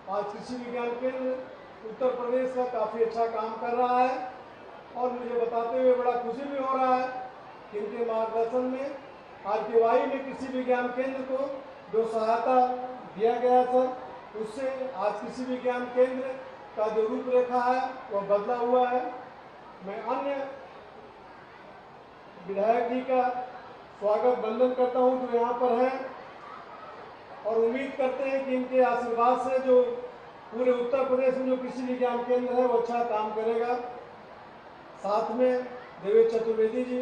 आज कृषि विज्ञान केंद्र उत्तर प्रदेश का काफ़ी अच्छा काम कर रहा है और मुझे बताते हुए बड़ा खुशी भी हो रहा है कि इनके मार्गदर्शन में RKY में कृषि विज्ञान केंद्र को जो सहायता दिया गया था उससे आज कृषि विज्ञान केंद्र का जो रूपरेखा है वह बदला हुआ है। मैं अन्य विधायक जी का स्वागत वंदन करता हूं जो यहाँ पर हैं और उम्मीद करते हैं कि इनके आशीर्वाद से जो पूरे उत्तर प्रदेश में जो कृषि विज्ञान केंद्र है वो अच्छा काम करेगा। साथ में देवेश चतुर्वेदी जी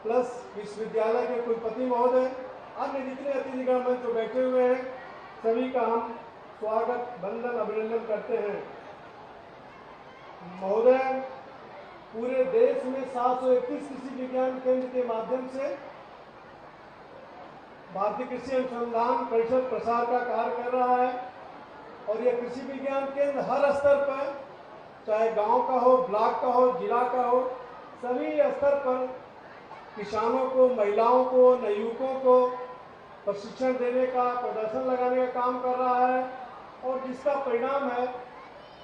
प्लस विश्वविद्यालय के कुलपति महोदय, अन्य जितने अतिथिगण मंच पर बैठे हुए हैं, सभी का हम स्वागत वंदन अभिनंदन करते हैं। महोदय, पूरे देश में 731 कृषि विज्ञान केंद्र के माध्यम से भारतीय कृषि अनुसंधान परिषद प्रसार का कार्य कर रहा है और यह कृषि विज्ञान केंद्र हर स्तर पर, चाहे गांव का हो, ब्लॉक का हो, जिला का हो, सभी स्तर पर किसानों को, महिलाओं को, नवयुवकों को प्रशिक्षण देने का, प्रदर्शन लगाने का काम कर रहा है और जिसका परिणाम है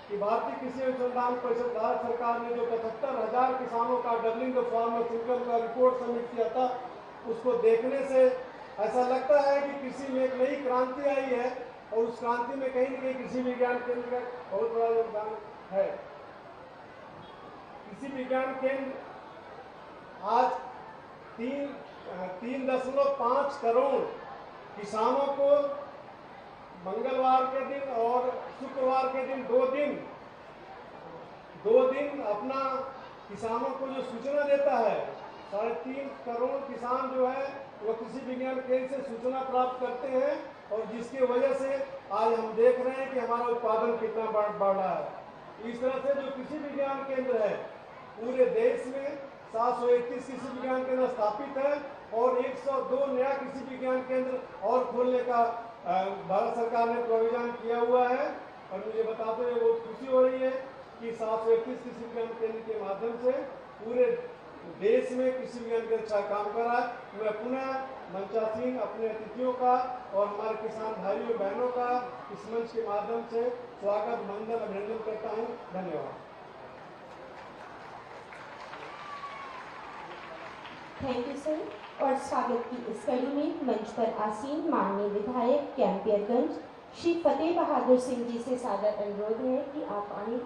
कि भारतीय कृषि अनुसंधान परिषद भारत सरकार ने जो 75,000 किसानों का डबलिंग द फार्मर्स इनकम का रिपोर्ट सबमिट किया था, उसको देखने से ऐसा लगता है कि कृषि में एक नई क्रांति आई है और उस क्रांति में कहीं न कहीं कृषि विज्ञान केंद्र का बहुत बड़ा योगदान है। कृषि विज्ञान केंद्र आज 3.5 करोड़ किसानों को मंगलवार के दिन और शुक्रवार के दिन दो दिन अपना किसानों को जो सूचना देता है, 3.5 करोड़ किसान जो है वो कृषि विज्ञान केंद्र से सूचना प्राप्त करते हैं और जिसकी वजह से आज हम देख रहे हैं कि हमारा उत्पादन कितना बढ़ रहा है। इस तरह से जो कृषि विज्ञान केंद्र है पूरे देश में 731 कृषि विज्ञान केंद्र स्थापित है और 102 नया कृषि विज्ञान केंद्र और खोलने का भारत सरकार ने प्रोविजन किया हुआ है और मुझे बताते हुए बहुत खुशी हो रही है कि 731 कृषि विज्ञान केंद्र के माध्यम से पूरे देश में कृषि विज्ञान केंद्र अच्छा काम कर रहा है। मैं पुनः मंचासीन अपने अतिथियों का और हमारे किसान भाइयों बहनों का इस मंच के माध्यम से स्वागत वंदन अभिनंदन करता हूँ। धन्यवाद। Thank you sir. और स्वागत की इस कड़ी में मंच पर आसीन माननीय विधायक कैंपियरगंज श्री फतेह बहादुर सिंह जी से सादर अनुरोध है कि आप आए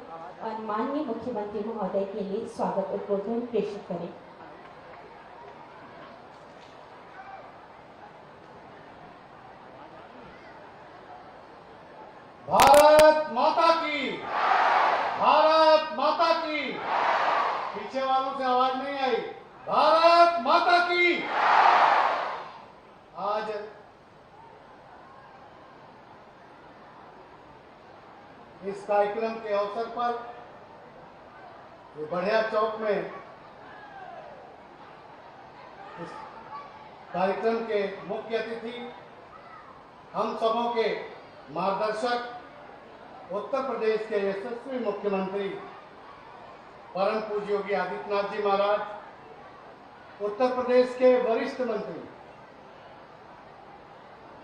और माननीय मुख्यमंत्री महोदय के लिए स्वागत उद्बोधन प्रेषित करें। भारत माता की, भारत माता की। पीछे वालों से आवाज नहीं आई। भारत माता की। आज इस कार्यक्रम के अवसर पर बढ़िया चौक में इस कार्यक्रम के मुख्य अतिथि, हम सबों के मार्गदर्शक, उत्तर प्रदेश के यशस्वी मुख्यमंत्री परम पूज्य योगी आदित्यनाथ जी महाराज, उत्तर प्रदेश के वरिष्ठ मंत्री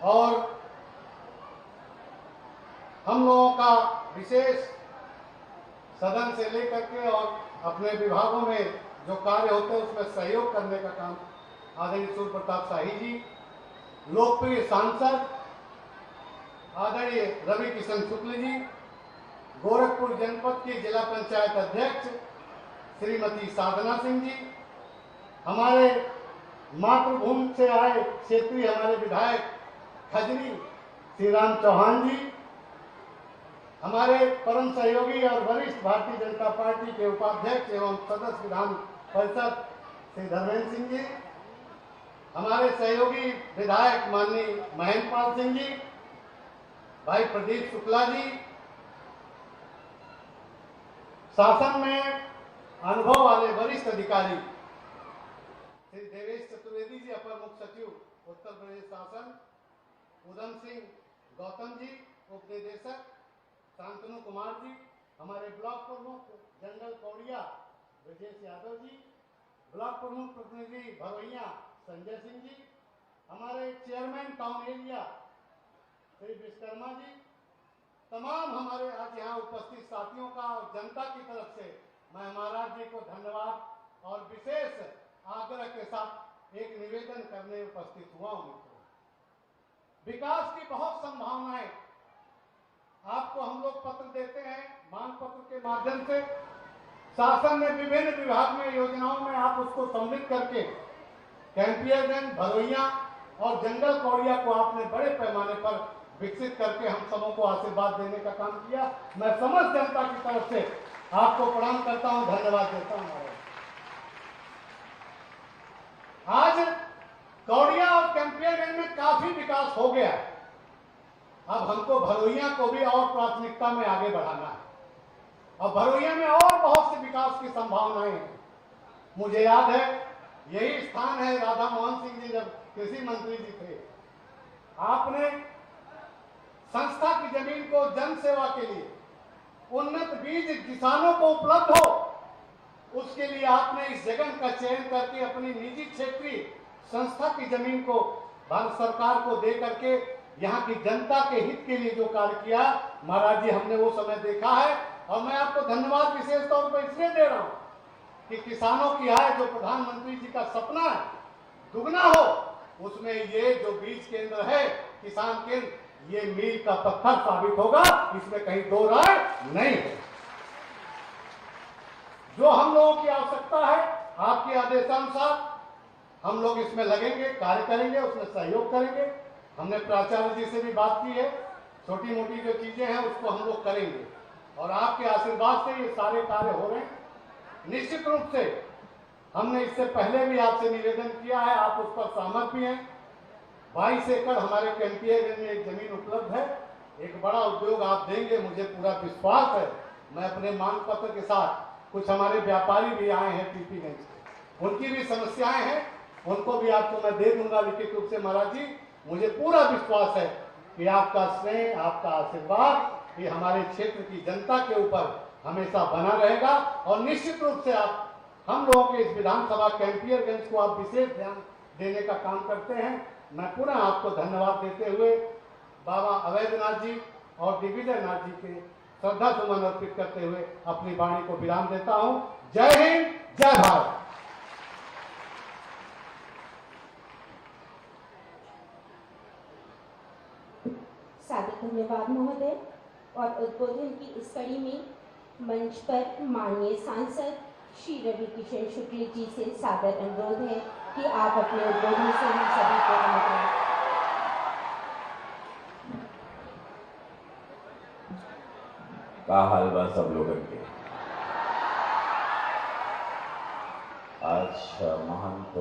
और हम लोगों का विशेष सदन से लेकर के और अपने विभागों में जो कार्य होते हैं उसमें सहयोग करने का काम आदरणीय सूर्य प्रताप शाही जी, लोकप्रिय सांसद आदरणीय रवि किशन शुक्ल जी, गोरखपुर जनपद की जिला पंचायत अध्यक्ष श्रीमती साधना सिंह जी, हमारे मातृभूमि से आए क्षेत्रीय हमारे विधायक खजरी श्री राम चौहान जी, हमारे परम सहयोगी और वरिष्ठ भारतीय जनता पार्टी के उपाध्यक्ष एवं सदस्य विधान परिषद श्री धर्मेंद्र सिंह जी, हमारे सहयोगी विधायक माननीय महेंद्र पाल सिंह जी, भाई प्रदीप शुक्ला जी, शासन में अनुभव वाले वरिष्ठ अधिकारी श्री देवेश चतुर्वेदी जी, अपर मुख्य सचिव उत्तर प्रदेश शासन, उदम सिंह गौतम जी, उप निदेशक शांतनु कुमार जी, हमारे ब्लॉक प्रमुख जनरल कौड़िया ब्रजेश यादव जी, ब्लॉक प्रमुख प्रतिनिधि भरोइया संजय सिंह जी, हमारे chairman town area Shri Vishwakarma ji, तमाम हमारे आज यहाँ उपस्थित साथियों का और जनता की तरफ से मैं महाराज जी को धन्यवाद और विशेष आग्रह के साथ एक निवेदन करने उपस्थित हुआ हूं। विकास की बहुत संभावनाएं आपको हम लोग पत्र देते हैं, मांग पत्र के माध्यम से शासन ने विभिन्न विभाग में योजनाओं में आप उसको सम्मिलित करके कैंपियरगंज, भरोइया और जंगल कौड़िया को आपने बड़े पैमाने पर विकसित करके हम सबों को आशीर्वाद देने का काम किया। मैं समस्त जनता की तरफ से आपको प्रणाम करता हूं, धन्यवाद देता हूं। आज कौड़िया और कैंपियरगंज में काफी विकास हो गया है। अब हमको भरोइया को भी और प्राथमिकता में आगे बढ़ाना है और भरोइया में और बहुत से विकास की संभावनाएं हैं। मुझे याद है यही स्थान है राधा मोहन सिंह जी जब कृषि मंत्री जी थे, आपने संस्था की जमीन को जन सेवा के लिए उन्नत बीज किसानों को उपलब्ध हो, उसके लिए आपने इस जगह का चयन करके अपनी निजी क्षेत्रीय संस्था की जमीन को भारत सरकार को दे करके यहाँ की जनता के हित के लिए जो कार्य किया महाराज जी, हमने वो समय देखा है और मैं आपको धन्यवाद विशेष तौर पर इसलिए दे रहा हूं कि किसानों की आय जो प्रधानमंत्री जी का सपना है दुगना हो, उसमें ये जो बीज केंद्र है, किसान केंद्र, ये मील का पत्थर साबित होगा, इसमें कहीं दो राय नहीं है। जो हम लोगों की आवश्यकता है आपके आदेशानुसार हम लोग इसमें लगेंगे, कार्य करेंगे, उसमें सहयोग करेंगे। हमने प्राचार्य जी से भी बात की है, छोटी मोटी जो चीजें हैं उसको हम लोग करेंगे और आपके आशीर्वाद से ये सारे कार्य हो रहे हैं। निश्चित रूप से हमने इससे पहले भी आपसे निवेदन किया है, आप उस पर सहमत भी हैं। 22 एकड़ हमारे कैंपियरगंज में एक जमीन उपलब्ध है, एक बड़ा उद्योग आप देंगे, मुझे पूरा विश्वास है। मैं अपने मांग पत्र के साथ, कुछ हमारे व्यापारी भी आए हैं पीपीगंज से, उनकी भी समस्याएं हैं, उनको भी आपको मैं दे दूंगा लिखित रूप से। महाराज जी, मुझे पूरा विश्वास है कि आपका स्नेह, आपका आशीर्वाद ये हमारे क्षेत्र की जनता के ऊपर हमेशा बना रहेगा और निश्चित रूप से आप हम लोगों के इस विधानसभा कैंपियरगंज को आप विशेष ध्यान देने का काम करते हैं। मैं पुनः आपको धन्यवाद देते हुए बाबा अवैधनाथ जी और दिग्विजय नाथ जी के श्रद्धा सुमन अर्पित करते हुए अपनी वाणी को विराम देता हूं। जय हिंद, जय भारत। सादर धन्यवाद महोदय। और उद्बोधन की इस कड़ी में मंच पर माननीय सांसद श्री रवि किशन शुक्ल जी से सादर अनुरोध है कि आप अपने उद्बोधन से हम सभी को आमंत्रित। का हाल बा सब लोगों के। आज महंत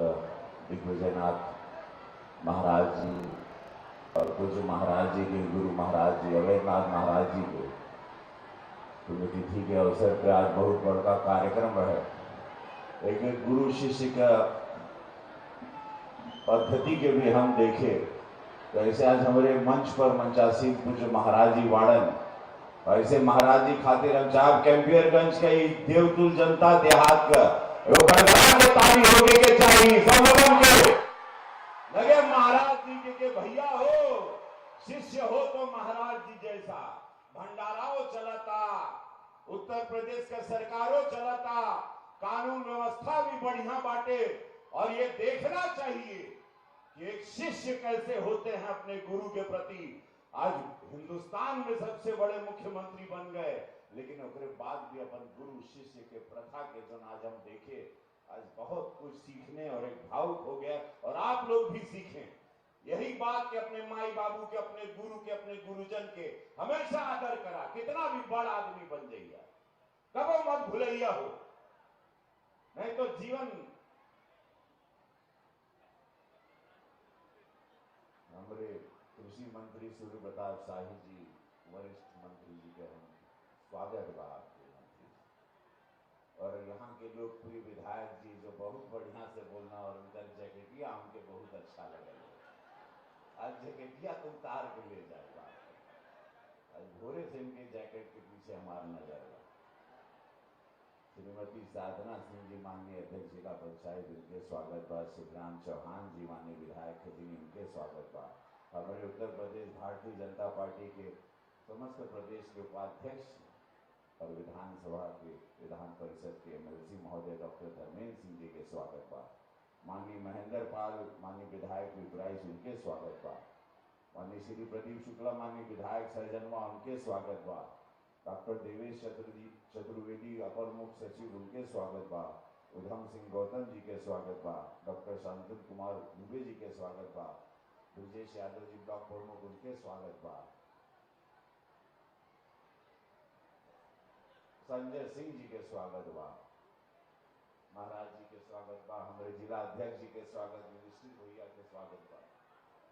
दिग्विजयनाथ महाराज जी और पूज्य महाराज जी के गुरु महाराज जी अवैधनाथ महाराज जी के पुण्यतिथि के अवसर पर आज बहुत बड़ा कार्यक्रम है। एक गुरु शिष्य का पद्धति के भी हम देखे तो ऐसे आज हमारे मंच पर मंचासीन पूज्य महाराज जी वाड़न, ऐसे महाराज जी खातिर हम चाहे कैंपियरगंज के देवतुल जनता देहात का ताली होने के चाहिए, सब लोगों के लगे महाराज जी के भैया हो, शिष्य हो तो महाराज जी जैसा भंडाराओं चलता, उत्तर प्रदेश का सरकारों चलता, कानून व्यवस्था भी बढ़िया बाटे और ये देखना चाहिए कि एक शिष्य कैसे होते हैं अपने गुरु के प्रति। आज हिंदुस्तान में सबसे बड़े मुख्यमंत्री बन गए, लेकिन उसके बाद भी अपन गुरु शिष्य के प्रथा के जो आज हम देखे, आज बहुत कुछ सीखने और एक भावुक हो गया और आप लोग भी सीखें यही बात कि अपने माई बाबू के, अपने गुरु के, अपने गुरुजन के हमेशा आदर करा, कितना भी बड़ा आदमी बन जाइए, कबो मत भूलैया हो, नहीं तो जीवन। हमारे कृषि मंत्री सूर्य प्रताप शाही जी, वरिष्ठ मंत्री जी का स्वागत बा आपके मंत्री, और यहाँ के लोकप्रिय विधायक जी जो बहुत बढ़िया से बोलना और उनका जैकेटिया हमके बहुत अच्छा लगा। आज जैकेटिया तुम तार के ले जाएगा, आज भोरे से इनके जैकेट के पीछे हमारा नजर है। श्रीमती साधना सिंह जी माननीय अध्यक्ष जिला पंचायत, इनके स्वागत बा। शिवराम चौहान जी माननीय विधायक जी, इनके स्वागत बा। हमारे उत्तर प्रदेश भारतीय जनता पार्टी के समस्त प्रदेश के उपाध्यक्ष और विधानसभा के विधान परिषद के एमएलसी महोदय डॉक्टर धर्मेंद्र सिंह जी के स्वागत बा। माननीय महेंद्र पाल माननीय विधायक विपराइश उनके स्वागत बा। माननीय श्री प्रदीप शुक्ला माननीय विधायक सहजनवा उनके स्वागत बा। डॉक्टर देवेश चतुर्वेदी अपर मुख्य सचिव उनके स्वागत बा। उधम सिंह गौतम जी के स्वागत बा। डॉक्टर शांतनु कुमार दुबे जी के स्वागत बा। ब्रजेश यादव जी ब्लॉक प्रमुख उनके स्वागत बा। संजय सिंह जी के स्वागत बा। महाराज जी के स्वागत बा। हमारे जिला अध्यक्ष जी के स्वागत, युधिष्ठिर भैया के स्वागत बा।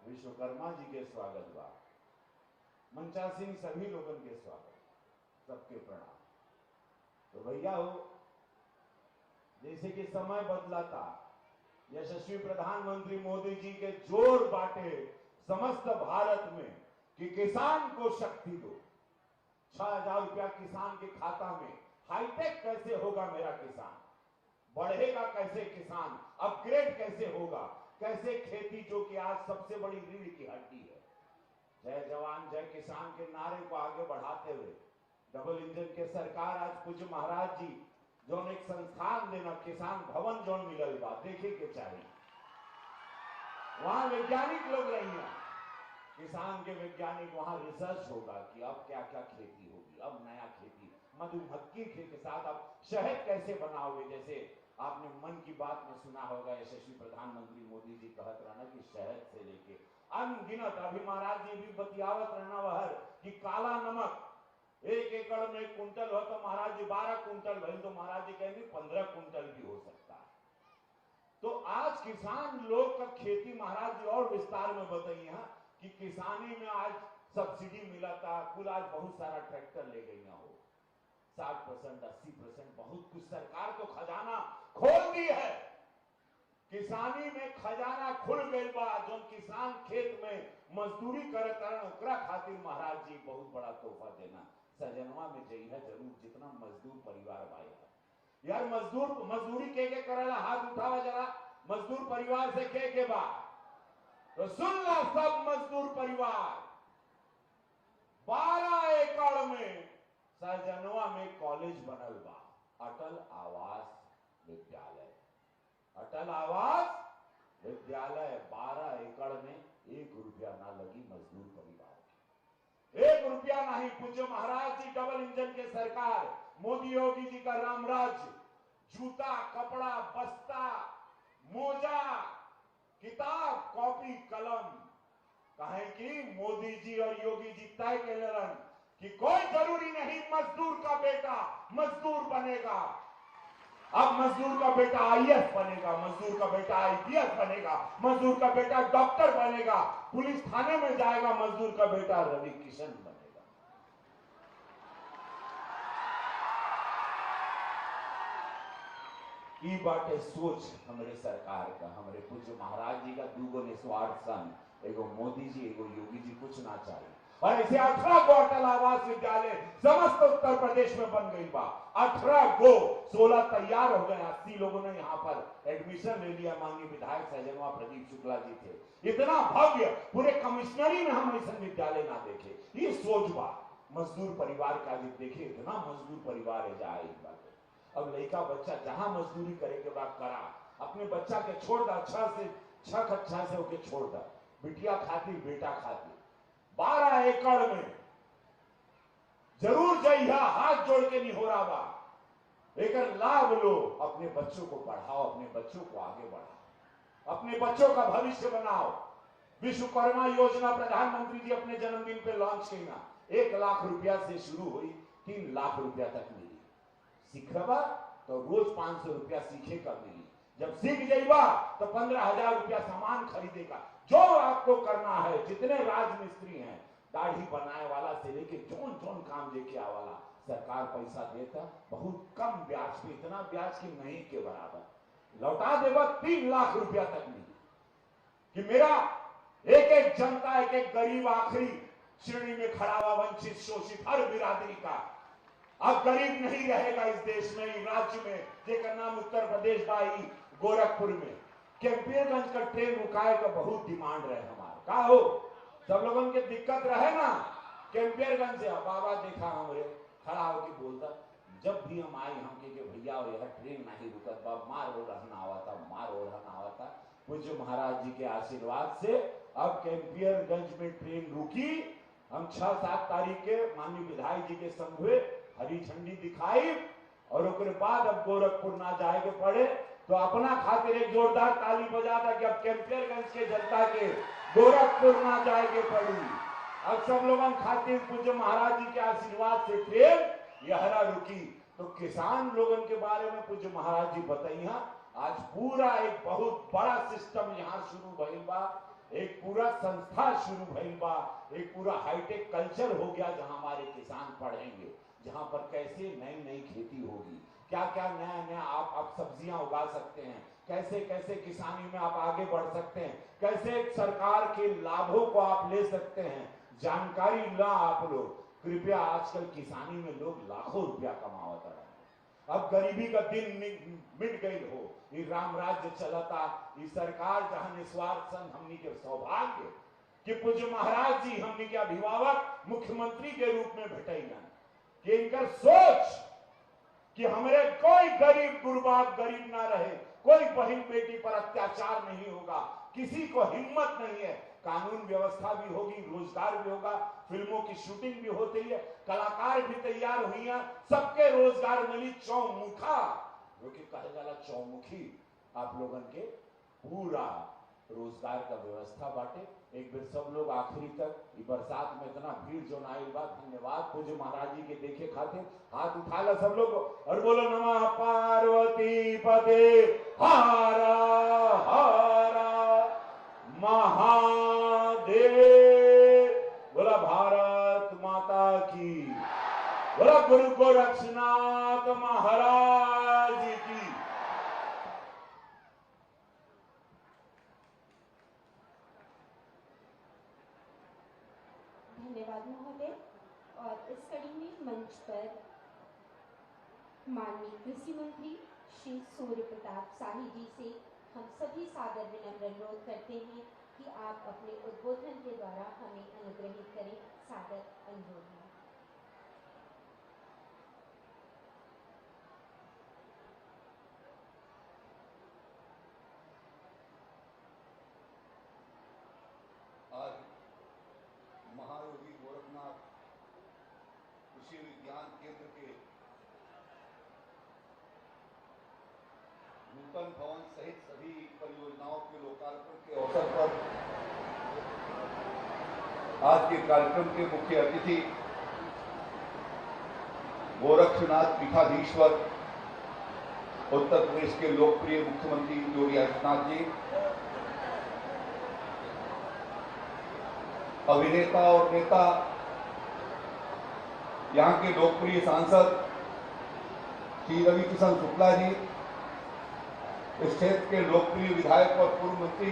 विश्वकर्मा जी के स्वागत बा। मंचासीन सभी लोगों के स्वागत, सबके प्रणाम। तो भैया हो, जैसे कि समय बदला था, यशस्वी प्रधानमंत्री मोदी जी के जोर बांटे समस्त भारत में कि किसान को शक्ति दो। 6,000 रुपया किसान के खाता में। हाईटेक कैसे होगा मेरा किसान, बढ़ेगा कैसे किसान, अपग्रेड कैसे होगा, कैसे खेती जो कि आज सबसे बड़ी रीढ़ की हड्डी है। जय जवान जय किसान के नारे को आगे बढ़ाते हुए डबल इंजन के सरकार आज पूज्य महाराज जी जो एक संस्थान देना किसान भवन जोन मिलल बा, देखे के चाहिए। वहां वैज्ञानिक लोग रहेंगे, किसान के वैज्ञानिक, वहां रिसर्च होगा कि अब क्या क्या खेती होगी, अब नया खेती, मधुमक्खी के साथ अब शहद कैसे बनाओगे। जैसे आपने मन की बात में सुना होगा, यशस्वी प्रधानमंत्री मोदी जी कहत रहना कि शहद से लेके अनगिनत, अभी महाराज जी भी बतियावत रहना वहर कि काला नमक 1 एकड़ में 1 कुंटल हो तो महाराज जी 12 कुंटल भले, तो महाराज जी कहेंगे 15 कुंटल भी हो सकता है। तो आज किसान लोग का खेती महाराज जी और विस्तार में बताइए कि किसानी में आज सब्सिडी मिला था, कुल आज बहुत सारा ट्रैक्टर ले गई हो, 60%, 80%, बहुत कुछ सरकार तो खजाना खोल दी है। किसानी में खजाना खुल गई बा। जो किसान खेत में मजदूरी करत रहन ओकरा खातिर महाराज जी बहुत बड़ा तोहफा देना। सजनवा में जइहा जरूर, जितना मजदूर परिवार भाई है यार, मजदूरी के करेला, हाथ उठावा जरा। मजदूर परिवार से के बा तो सुन ला सब मजदूर परिवार। 12 एकड़ में सहजनवा में कॉलेज बनल बा, अटल आवास विद्यालय। अटल आवास विद्यालय 12 एकड़ में 1 रुपया ना लगी मजदूर परिवार की, 1 रुपया नहीं। पूज्य महाराज जी डबल इंजन के सरकार, मोदी योगी जी का रामराज्य, जूता कपड़ा बस्ता मोजा किताब कॉपी कलम, कहे कि मोदी जी और योगी जी तय के लड़न कि कोई जरूरी नहीं मजदूर का बेटा मजदूर बनेगा। अब मजदूर का बेटा आईएएस बनेगा, मजदूर का बेटा आईपीएस बनेगा, मजदूर का बेटा डॉक्टर बनेगा, पुलिस थाने में जाएगा, मजदूर का बेटा रवि किशन बनेगा। ई बाटे सोच हमारे सरकार का, हमारे पूज्य महाराज जी का। दूगो निस्वार्थ सन, एगो मोदी जी एगो योगी जी, कुछ ना चाहिए। और ऐसे 18 गो अटल आवास विद्यालय समस्त उत्तर प्रदेश में बन गई बा। 18 गो, 16 तैयार हो गए। 80 लोगों ने यहाँ पर एडमिशन ले लिया। माननीय विधायक सहजनवा प्रदीप शुक्ला जी थे। इतना भव्य, पूरे कमिश्नरी में हम ऐसा विद्यालय ना देखे। ये सोच बा मजदूर परिवार का। देखे इतना मजदूर परिवार है जाए बात। अब लड़का बच्चा जहां मजदूरी करे के बाद करा, अपने बच्चा के छोड़ दा, 6 कक्षा से होके छोड़ दा, बिटिया खातिर बेटा खातिर। 12 एकड़ में जरूर जइहा, हाथ जोड़ के नहीं हो रहा बा। एक लाभ लो, अपने बच्चों को पढ़ाओ, अपने बच्चों को आगे बढ़ाओ, अपने बच्चों का भविष्य बनाओ। विश्वकर्मा योजना प्रधानमंत्री जी अपने जन्मदिन पे लॉन्च की ना, 1 लाख रुपया से शुरू हुई, 3 लाख रुपया तक मिली। सीखबा तो रोज 500 रुपया सीखे का मिली। जब सीख जाइबा तो 15,000 रुपया सामान खरीदेगा। जो आपको करना है, जितने राजमिस्त्री हैं, दाढ़ी बनाए वाला से लेके जोन काम लेके आवाला, सरकार पैसा देता, बहुत कम ब्याज पे, इतना ब्याज की नहीं के बराबर लौटा देगा। 3 लाख रुपया तक मिली कि मेरा एक जनता, एक गरीब आखिरी श्रेणी में खड़ा हुआ, वंचित शोषित हर बिरादरी का अब गरीब नहीं रहेगा इस देश में, इस राज्य में, जेकर नाम उत्तर प्रदेश भाई गोरखपुर में कैंपियरगंज का ट्रेन रुकाए का बहुत डिमांड रहे हमारे। का हो सब लोगों के दिक्कत रहे ना, कैंपियरगंज से बाबा देखा हमरे खड़ा होके बोलता, जब भी हम आए हम के भैया यह ट्रेन नहीं रुकत बा, मार हो रहना आवा था। पूज्य महाराज जी के आशीर्वाद से अब कैंपियरगंज में ट्रेन रुकी। हम 6-7 तारीख के माननीय विधायक जी के संग हुए, हरी झंडी दिखाई और उसके बाद अब गोरखपुर ना जाए के पड़े तो अपना खातिर एक जोरदार ताली बजाता कि अब कैंपियरगंज के जनता के गोरखपुर ना जाए के पड़ी। अब सब लोगों खातिर पूज्य महाराज जी के आशीर्वाद से ट्रेन यहरा रुकी। तो किसान लोगों के बारे में पूज्य महाराज जी बताइए। आज पूरा एक बहुत बड़ा सिस्टम यहाँ शुरू भइल बा, एक पूरा संस्था शुरू भइल बा, एक पूरा हाईटेक कल्चर हो गया जहां हमारे किसान पढ़ेंगे, जहां पर कैसे नई नई खेती होगी, क्या क्या नया नया आप सब्जियां उगा सकते हैं, कैसे कैसे किसानी में आप आगे बढ़ सकते हैं, कैसे सरकार के लाभों को आप ले सकते हैं, जानकारी ला आप लोग। कृपया आजकल किसानी में लोग लाखों रुपया कमावत रहे। अब गरीबी का दिन मिट गई हो, ये राम राज्य चलता, ये सरकार जहां निस्वार्थ सन हमनी के सौभाग्य कि पूज्य महाराज जी हमनी के अभिभावक मुख्यमंत्री के रूप में भेटेगा कि इनका सोच कि हमारे कोई गरीब गुरबाब गरीब ना रहे, कोई बहन बेटी पर अत्याचार नहीं होगा, किसी को हिम्मत नहीं है, कानून व्यवस्था भी होगी, रोजगार भी होगा, फिल्मों की शूटिंग भी होती है, कलाकार भी तैयार हुई हैं, सबके रोजगार मिली। चौमुखा जो कि कहे जाला चौमुखी आप लोगों के पूरा रोजगार का व्यवस्था बाटे। एक बार सब लोग आखिरी तक बरसात में इतना भीड़ जो ना आइल बा, धन्यवाद पूज्य महाराज जी के देखे खातिर। हाथ उठा ला सब लोग और बोलो नमः पार्वती पते हर हर महादेव। बोला भारत माता की, बोला गुरु गोरक्षनाथ महाराज की। धन्यवाद महोदय। और इस कड़ी में मंच पर माननीय कृषि मंत्री श्री सूर्य प्रताप शाही जी से हम सभी सादर विनम्र अनुरोध करते हैं कि आप अपने उद्बोधन के द्वारा हमें अनुग्रहित करें। सादर अनुरोध है। आज महायोगी गोरखनाथ कृषि विज्ञान केंद्र के नूतन भवन सहित सभी परियोजनाओं के लोकार्पण के अवसर पर आज के कार्यक्रम के मुख्य अतिथि गोरक्षनाथ पीठाधीश्वर उत्तर प्रदेश के लोकप्रिय मुख्यमंत्री योगी आदित्यनाथ जी, अभिनेता और नेता यहाँ के लोकप्रिय सांसद श्री रविकिशन शुक्ला जी, इस क्षेत्र के लोकप्रिय विधायक और पूर्व मंत्री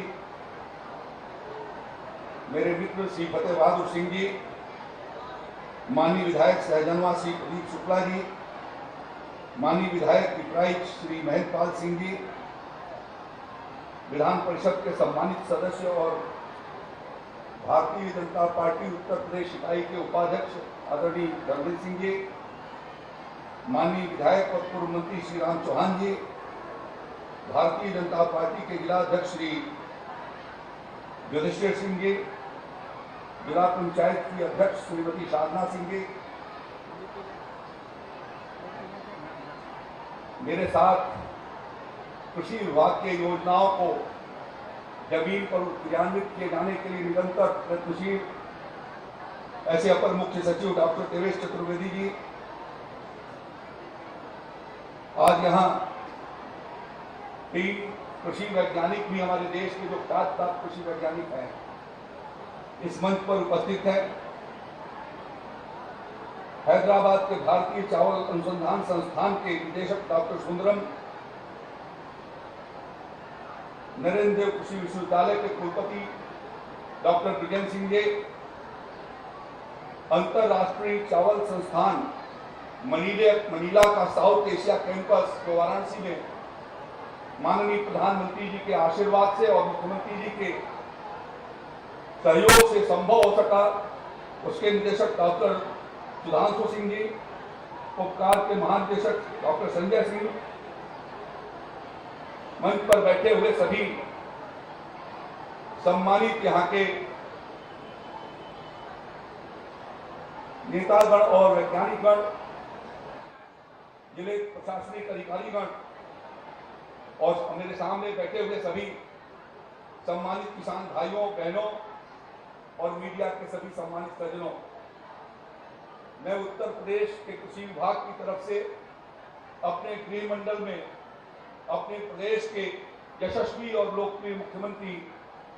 मेरे मित्र श्री फतेह बहादुर सिंह जी, माननीय विधायक सहजनवा श्री प्रदीप शुक्ला जी, माननीय विधायक पिपराइच श्री महेंद्र पाल सिंह जी, विधान परिषद के सम्मानित सदस्य और भारतीय जनता पार्टी उत्तर प्रदेश इकाई के उपाध्यक्ष आदरणीय धर्मेंद्र सिंह जी, माननीय विधायक और पूर्व मंत्री श्री राम चौहान जी, भारतीय जनता पार्टी के जिला अध्यक्ष श्री युधिष्ठिर सिंह जी, जिला पंचायत की अध्यक्ष श्रीमती साधना सिंह जी, मेरे साथ कृषि विभाग के योजनाओं को जमीन पर क्रियान्वित किए जाने के लिए निरंतर प्रयत्नशील ऐसे अपर मुख्य सचिव डॉक्टर देवेश चतुर्वेदी जी, आज यहाँ 3 कृषि वैज्ञानिक भी हमारे देश के जो ख्यात कृषि वैज्ञानिक हैं इस मंच पर उपस्थित है। हैदराबाद के भारतीय चावल अनुसंधान संस्थान के निदेशक डॉक्टर सुंदरम, नरेंद्र देव कृषि विश्वविद्यालय के कुलपति डॉक्टर विजय सिंह जी, अंतरराष्ट्रीय चावल संस्थान मनीला का साउथ एशिया कैंपस जो वाराणसी में माननीय प्रधानमंत्री जी के आशीर्वाद से और मुख्यमंत्री जी के सहयोग से संभव हो सका, उसके निदेशक डॉक्टर सुधांशु सिंह जी, उपकार के महानिदेशक डॉक्टर संजय सिंह, मंच पर बैठे हुए सभी सम्मानित यहाँ के नेतागण और वैज्ञानिकगण, जिले प्रशासनिक अधिकारीगण और मेरे सामने बैठे हुए सभी सम्मानित किसान भाइयों बहनों और मीडिया के सभी सम्मानित सज्जनों, मैं उत्तर प्रदेश के कृषि विभाग की तरफ से अपने गृह मंडल में अपने प्रदेश के यशस्वी और लोकप्रिय मुख्यमंत्री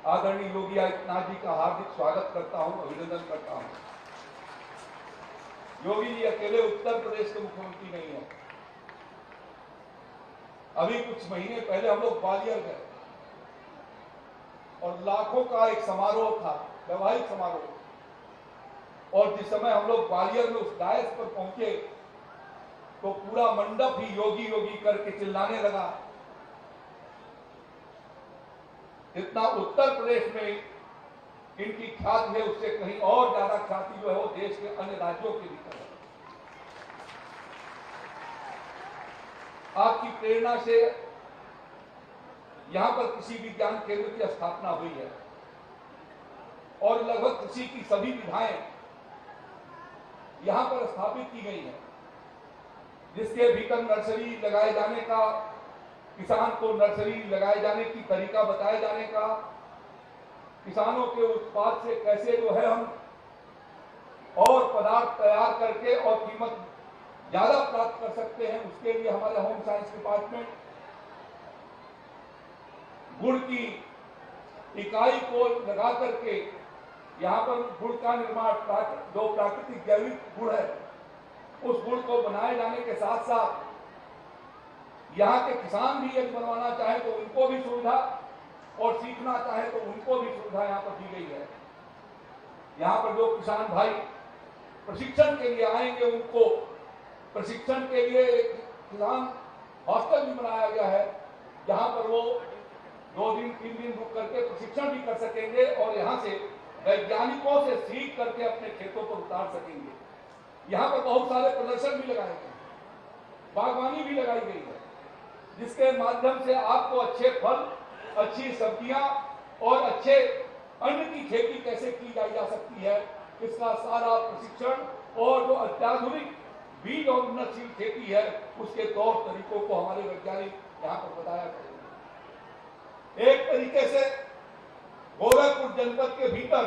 आदरणीय योगी आदित्यनाथ जी का हार्दिक स्वागत करता हूं, अभिनंदन करता हूं। योगी जी अकेले उत्तर प्रदेश के मुख्यमंत्री नहीं है। अभी कुछ महीने पहले हम लोग ग्वालियर गए और लाखों का एक समारोह था, वैवाहिक समारोह, और जिस समय हम लोग ग्वालियर में उस डायस पर पहुंचे तो पूरा मंडप ही योगी योगी करके चिल्लाने लगा। जितना उत्तर प्रदेश में इनकी ख्याति है उससे कहीं और ज्यादा ख्याति जो है वो देश के अन्य राज्यों के भीतर है। आपकी प्रेरणा से यहां पर कृषि विज्ञान केंद्र की स्थापना हुई है और लगभग कृषि की सभी विधाएं यहां पर स्थापित की गई हैं, जिसके भीतर नर्सरी लगाए जाने का, किसान को नर्सरी लगाए जाने की तरीका बताए जाने का, किसानों के उत्पाद से कैसे जो है हम और पदार्थ तैयार करके और कीमत ज्यादा प्राप्त कर सकते हैं, उसके लिए हमारे होम साइंस डिपार्टमेंट गुड़ की इकाई को लगा करके यहाँ पर गुड़ का निर्माण, जो प्राकृतिक जैविक गुड़ है, उस गुड़ को बनाए जाने के साथ साथ यहाँ के किसान भी यदि बनवाना चाहे तो उनको भी सुविधा और सीखना चाहे तो उनको भी सुविधा यहाँ पर दी गई है। यहाँ पर जो किसान भाई प्रशिक्षण के लिए आएंगे उनको प्रशिक्षण के लिए एक किसान हॉस्टल भी बनाया गया है, जहाँ पर वो 2 दिन 3 दिन रुक करके प्रशिक्षण भी कर सकेंगे और यहाँ से वैज्ञानिकों से सीख करके अपने खेतों पर उतार सकेंगे। यहाँ पर बहुत सारे प्रदर्शन भी लगाए गए, बागवानी भी लगाई गई है, जिसके माध्यम से आपको अच्छे फल, अच्छी सब्जियां और अच्छे अन्न की खेती कैसे की जा सकती है, इसका सारा प्रशिक्षण और जो अत्याधुनिक बीज और उन्नतशील खेती है उसके तौर तरीकों को हमारे वैज्ञानिक यहाँ पर बताया करेंगे। एक तरीके से गोरखपुर जनपद के भीतर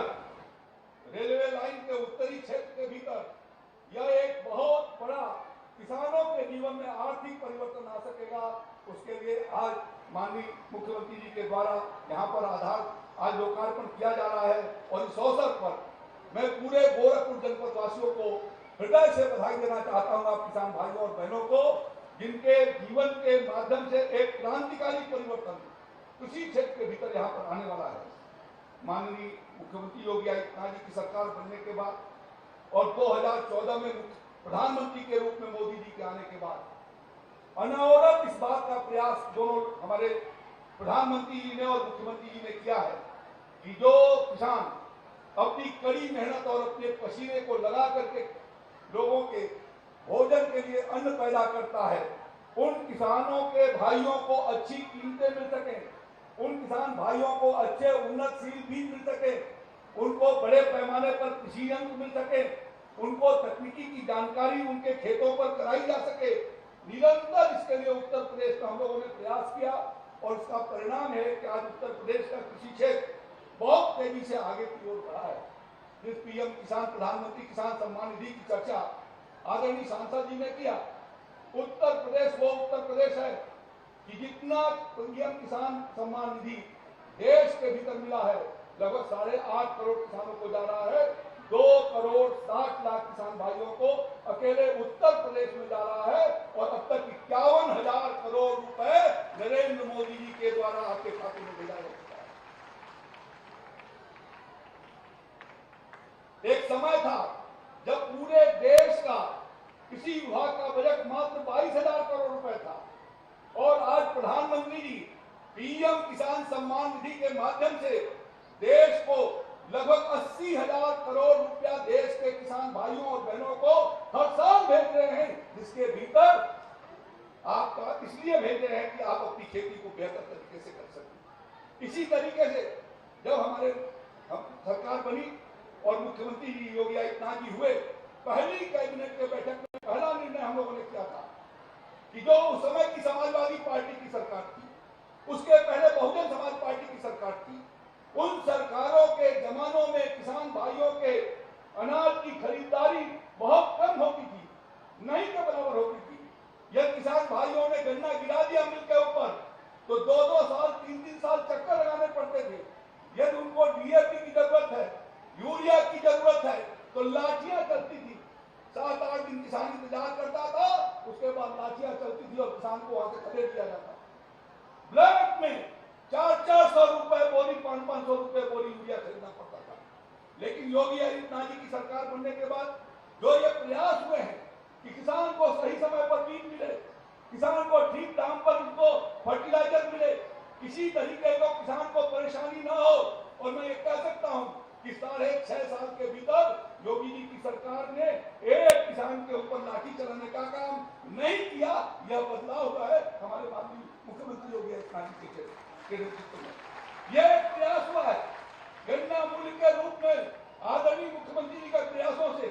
रेलवे लाइन के उत्तरी क्षेत्र के भीतर यह एक बहुत बड़ा किसानों के जीवन में आर्थिक परिवर्तन आ सकेगा, उसके लिए आज माननीय मुख्यमंत्री जी के द्वारा यहाँ पर आज लोकार्पण किया जा रहा है। और इस अवसर पर मैं पूरे गोरखपुर जनपद वासियों को हृदय से बधाई देना चाहता हूँ, आप किसान भाइयों और बहनों को, जिनके जीवन के माध्यम से एक क्रांतिकारी परिवर्तन कृषि क्षेत्र के भीतर यहाँ पर आने वाला है। माननीय मुख्यमंत्री योगी आदित्यनाथ जी की सरकार बनने के बाद और 2014 में प्रधानमंत्री के रूप में मोदी जी के आने के बाद अनवरत इस बात का प्रयास दोनों हमारे प्रधानमंत्री जी ने और मुख्यमंत्री जी ने किया है कि जो किसान अपनी कड़ी मेहनत और अपने पसीने को लगा करके लोगों के भोजन के लिए अन्न पैदा करता है, उन किसानों के भाइयों को अच्छी कीमतें मिल सके, उन किसान भाइयों को अच्छे उन्नतशील बीज मिल सके, उनको बड़े पैमाने पर कृषि यंत्र मिल सके, उनको तकनीकी की जानकारी उनके खेतों पर कराई जा सके। निरंतर इसके लिए उत्तर प्रदेश में हम लोगों ने प्रयास किया और इसका परिणाम है कि आज उत्तर प्रदेश का कृषि क्षेत्र बहुत तेजी से आगे की ओर बढ़ा है। जिस पीएम किसान, प्रधानमंत्री किसान सम्मान निधि की चर्चा आदरणीय सांसद जी ने किया, उत्तर प्रदेश वो उत्तर प्रदेश है कि जितना पीएम किसान सम्मान निधि देश के भीतर मिला है, लगभग 8.5 करोड़ किसानों को जा रहा है, 2,60,00,000 किसान भाइयों को अकेले उत्तर प्रदेश में जा रहा है और अब तक 51,000 करोड़ रुपए नरेंद्र मोदी जी के द्वारा आपके खाते में भेजा जा चुका है। एक समय था जब पूरे देश का कृषि विभाग का बजट मात्र 22,000 करोड़ रुपए था और आज प्रधानमंत्री जी पीएम किसान सम्मान निधि के माध्यम से देश को लगभग 80,000 करोड़ रुपया देश के किसान भाइयों और बहनों को हर साल भेज रहे हैं, जिसके भीतर आपका इसलिए भेज रहे हैं कि आप अपनी खेती को बेहतर तरीके से कर सकें। इसी तरीके से जब हम सरकार बनी और मुख्यमंत्री जी योगी आदित्यनाथ जी हुए, पहली कैबिनेट के बैठक में पहला निर्णय हम लोगों ने किया था कि जो उस समय की समाजवादी पार्टी की सरकार थी, उसके पहले बहुजन समाज पार्टी की सरकार थी, उन सरकारों के जमानों में किसान भाइयों के अनाज की खरीदारी बहुत कम होती थी, नहीं के बराबर होती थी। यदि किसान भाइयों ने गन्ना गिरा दिया मिल के ऊपर तो 2-2 साल 3-3 साल चक्कर लगाने पड़ते थे। यदि उनको डीएपी की जरूरत है, यूरिया की जरूरत है, तो लाठियां चलती थी। 7-8 दिन किसान इंतजार करता था, उसके बाद लाठियां चलती थी और किसान को वहां से खरीद दिया जाता। ब्लैक में 400-400 रुपए बोरी, 500-500 रुपए बोरी यूरिया खरीदना पड़ता था। लेकिन योगी आदित्यनाथ जी की सरकार बनने के बाद जो ये प्रयास हुए हैं कि किसान को सही समय पर बीज मिले, किसान को ठीक दाम पर उनको फर्टिलाइजर मिले, किसी तरीके को किसान को परेशानी न हो, और मैं ये कह सकता हूं कि 6.5 साल के भीतर योगी जी की सरकार ने एक किसान के ऊपर लाठी चलाने का काम नहीं किया। यह बदलाव हुआ है हमारे माननीय मुख्यमंत्री योगी आदित्यनाथ जी के नेतृत्व में। यह एक प्रयास हुआ है गन्ना मूल्य के रूप में आदरणीय मुख्यमंत्री जी के प्रयासों से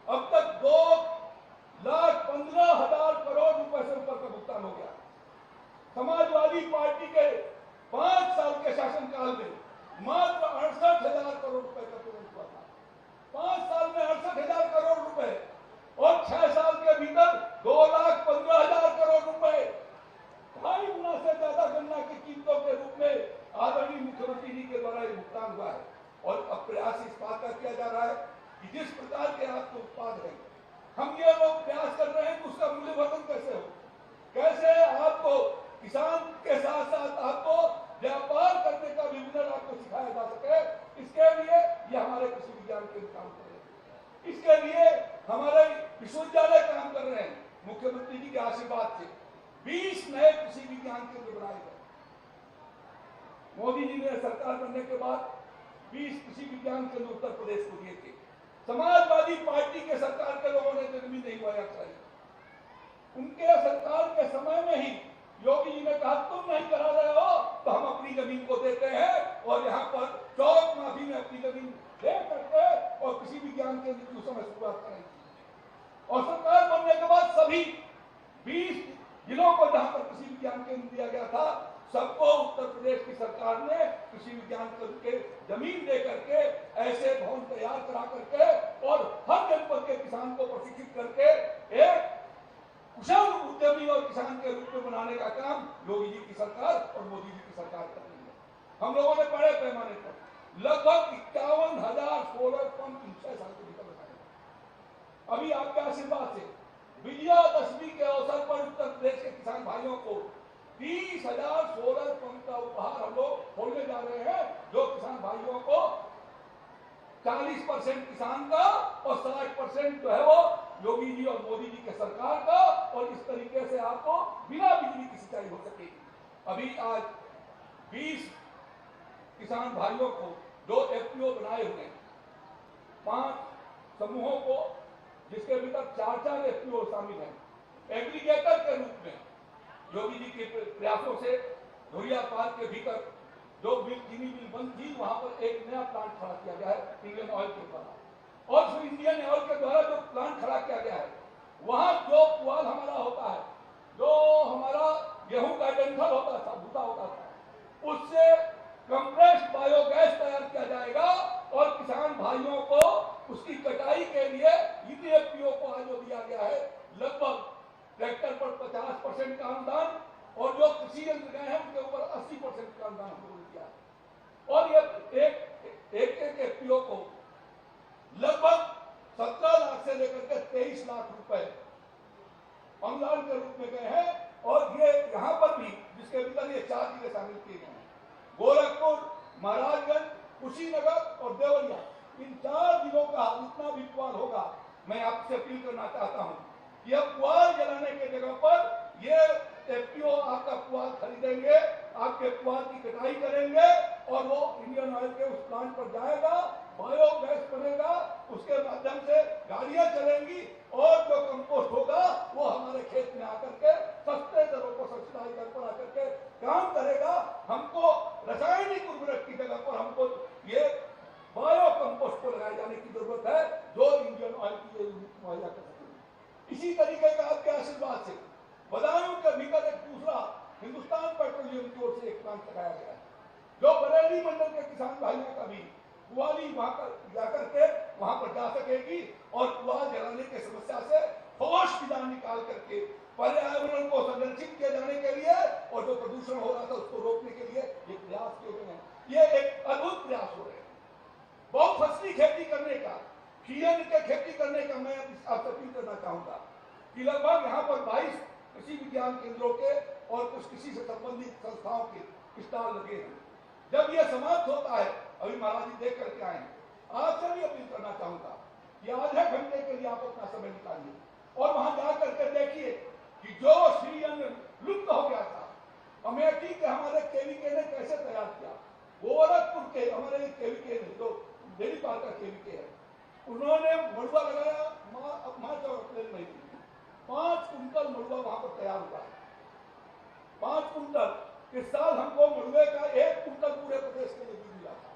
अब तक 2,15,000 करोड़ रुपए से ऊपर का भुगतान हो गया। समाजवादी पार्टी के 5 साल के शासनकाल में मात्र 68,000 करोड़ रुपए का पेमेंट हुआ था। 5 साल में 68,000 करोड़ रुपए और 6 साल के भीतर 2,15,000 करोड़ रुपए, 2.5 गुना से ज्यादा गन्ना की कीमतों के रूप में आदरणीय मुख्यमंत्री जी के द्वारा ये भुगतान हुआ है। और अब प्रयास इस बात का किया जा रहा है कि जिस प्रकार के आपके उत्पाद हैं, हम ये लोग प्रयास कर रहे हैं कि उसका मूल्यवर्धन कैसे हो, कैसे आपको किसान के साथ साथ आपको व्यापार करने का भी हुनर आपको सिखाया जा सके। इसके लिए ये हमारे कृषि विज्ञान केंद्र काम कर रहे हैं, इसके लिए हमारे विश्वविद्यालय काम कर रहे हैं। मुख्यमंत्री जी के आशीर्वाद से 20 नए कृषि विज्ञान केंद्र बनाए गए। मोदी जी ने सरकार बनने के बाद 20 कृषि विज्ञान केंद्र उत्तर प्रदेश को दिए थे। समाजवादी पार्टी के सरकार के लोगों ने जमीन नहीं हुआ चाहिए। उनके सरकार के समय में ही योगी जी ने कहा तुम नहीं करा रहे हो तो हम अपनी जमीन को देते हैं, और यहाँ पर चौक माफी में अपनी जमीन दे करके और कृषि विज्ञान केंद्र की उस समय शुरुआत करेंगे। और सरकार बनने के बाद सभी 20 जिलों को जहां पर कृषि विज्ञान केंद्र दिया गया था, सबको उत्तर प्रदेश की सरकार ने कृषि विज्ञान केंद्र के जमीन दे करके ऐसे भवन तैयार करा करके और हर जनपद के किसान को प्रशिक्षित करके एक कुशल उद्यमी और किसान के रूप में बनाने का काम योगी जी की सरकार और मोदी जी की सरकार कर रही है। हम लोगों ने बड़े पैमाने पर लगभग 51,000 सोलर पंप 6 साल के भीतर लगाए। अभी आपके आशीर्वाद से विजयादशमी के अवसर पर उत्तर प्रदेश के किसान भाइयों को 30,000 सोलर पंप का उपहार हम लोग खोलने जा रहे हैं, जो किसान भाइयों को 40% किसान का और 60% जो है वो योगी जी और मोदी जी के सरकार का, और इस तरीके से आपको बिना बिजली की सिंचाई हो सकेगी। अभी आज 20 किसान भाइयों को जो एफपीओ बनाए हुए 5 समूहों को, जिसके भीतर 4-4 एफपीओ शामिल हैं, एग्रीगेटर के रूप में योगी जी के प्रयासों से धुरिया पार्क के भीतर जो चीनी मिल बंद थी, वहां पर एक नया प्लांट खड़ा किया गया है इंडियन ऑयल के द्वारा। और जो इंडियन ऑयल के द्वारा जो प्लांट खड़ा किया गया है, वहां जो पुआल हमारा होता है, जो हमारा गेहूं का डंठल होता था, भूसा होता था, उससे कंप्रेस्ड बायोगैस तैयार किया जाएगा और किसान भाइयों को उसकी कटाई के लिए ईपीएफपीओ को आज जो दिया गया है, लगभग ट्रैक्टर पर 50% का अनुदान और जो कृषि यंत्र गए हैं उनके ऊपर 80% का अनुदान हम लोगों ने दिया है। और ये एक एफपीओ को लगभग 17 लाख से लेकर के 23 लाख रुपए अनुदान के रूप में गए हैं। और ये यहाँ पर भी जिसके भीतर ये 4 जिले शामिल किए गए हैं, गोरखपुर, महाराजगंज, कुशीनगर और देवरिया, इन 4 जिलों का जितना भी पुआल होगा, मैं आपसे अपील करना चाहता हूँ कि अब पुआल जलाने के जगह पर ये एफपीओ आपका पुआल खरीदेंगे, आपके पुआल की कटाई करेंगे और वो इंडियन ऑयल के उस प्लांट पर जाएगा, बायोगैस बनेगा, उसके माध्यम से गाड़ियां चलेंगी और जो कंपोस्ट होगा वो हमारे खेत में आकर के सस्ते दरों पर, सब्सिडाइज दर पर आकर के काम करेगा। हमको रासायनिक उर्वरक की जगह पर हमको ये बायो कंपोस्ट को लगाए जाने की जरूरत है, जो इंडियन ऑयल की मुहैया कर सकेगी। इसी तरीके का आपके आशीर्वाद से बदायूं के भीतर एक दूसरा हिंदुस्तान पेट्रोलियम की ओर से एक प्लांट लगाया गया है, जो बरेली मंडल के किसान भाइयों का भी कुआली वहां पर जाकर के वहां पर जा सकेगी और कुआल जलाने की समस्या से ठोस विधान निकाल करके पर्यावरण को संरक्षित किए जाने के लिए और जो प्रदूषण हो रहा था उसको रोकने के लिए ये प्रयास किए गए हैं। ये एक अद्भुत प्रयास हो रहे हैं। बहुफसली खेती करने का, खीरन के खेती करने का मैं आपसे अपील करना चाहूंगा कि लगभग यहाँ पर 22 कृषि विज्ञान केंद्रों के और कुछ कृषि से संबंधित संस्थाओं के स्टॉल लगे हैं। जब यह समाप्त होता है, अभी महाराज जी देख करके आए, आपसे भी अपील करना चाहूंगा कि आधे घंटे के लिए आप अपना समय निकालिए और वहां जा करके देखिए कि जो श्री अन्न लुप्त हो गया था, अमेठी के हमारे केवीके ने कैसे तैयार किया, गोरखपुर के हमारे केवीके ने जो डेली पार्क का केवीके है, उन्होंने मड़ुआ लगाया, मार्च और अप्रैल महीने में 5 कुंटल मड़ुआ वहां पर तैयार हुआ है। 5 कुंटल। इस साल हमको मड़ुए का 1 कुंटल पूरे प्रदेश के लिए भी मिला था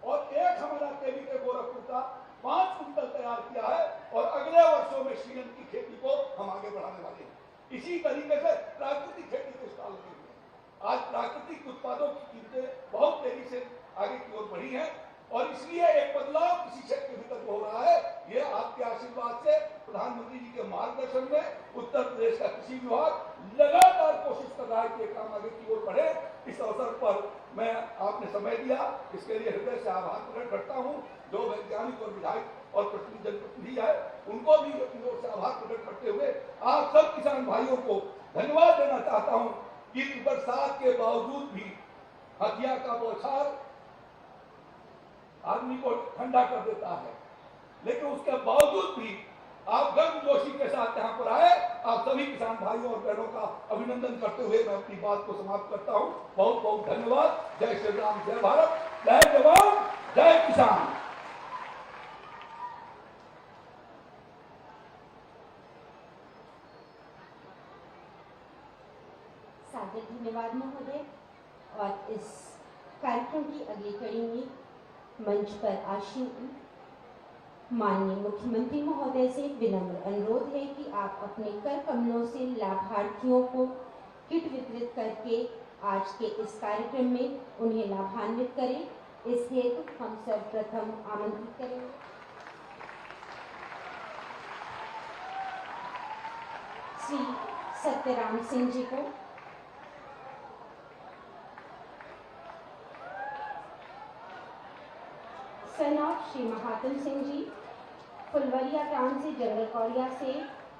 और एक हमारा केवीके गोरखपुर का 5 कुंटल तैयार किया है और अगले वर्षों में शीलन की खेती को हम आगे बढ़ाने वाले हैं। इसी तरीके से प्राकृतिक खेती के स्टॉल लगे हुए हैं। आज प्राकृतिक उत्पादों की कीमतें बहुत तेजी से आगे की ओर बढ़ी हैं और इसलिए एक बदलाव किसी क्षेत्र के भीतर हो रहा है। ये आपके आशीर्वाद से, प्रधानमंत्री जी के मार्गदर्शन में उत्तर प्रदेश का कृषि विभाग लगातार कोशिश कर रहा है कि काम आगे की ओर बढ़े। इस अवसर पर मैं आपने समय दिया, इसके लिए हृदय से आभार प्रकट करता हूँ। जो वैज्ञानिक और विधायक और जनप्रतिनिधि है उनको भी अपनी ओर से आभार प्रकट करते हुए आप सब किसान भाइयों को धन्यवाद देना चाहता हूँ कि बरसात के बावजूद भी हथिया का बौछार आदमी को ठंडा कर देता है, लेकिन उसके बावजूद भी आप गर्मजोशी के साथ यहाँ पर आए। आप सभी किसान भाइयों और बहनों का अभिनंदन करते हुए मैं अपनी बात को समाप्त करता हूँ। बहुत बहुत धन्यवाद। जय श्री राम, जय भारत, जय जवान, जय किसान। सादर धन्यवाद महोदय। और इस कार्यक्रम की अगली कड़ी में मंच पर आसीन माननीय मुख्यमंत्री महोदय से विनम्र अनुरोध है कि आप अपने कर कमलों से लाभार्थियों को किट वितरित करके आज के इस कार्यक्रम में उन्हें लाभान्वित करें। इस हेतु हम सर्वप्रथम आमंत्रित करेंगे श्री सत्यराम सिंह जी को। सन ऑफ श्री महात्म सिंह जी, फुलवरिया टाउन से जंगल कौड़िया से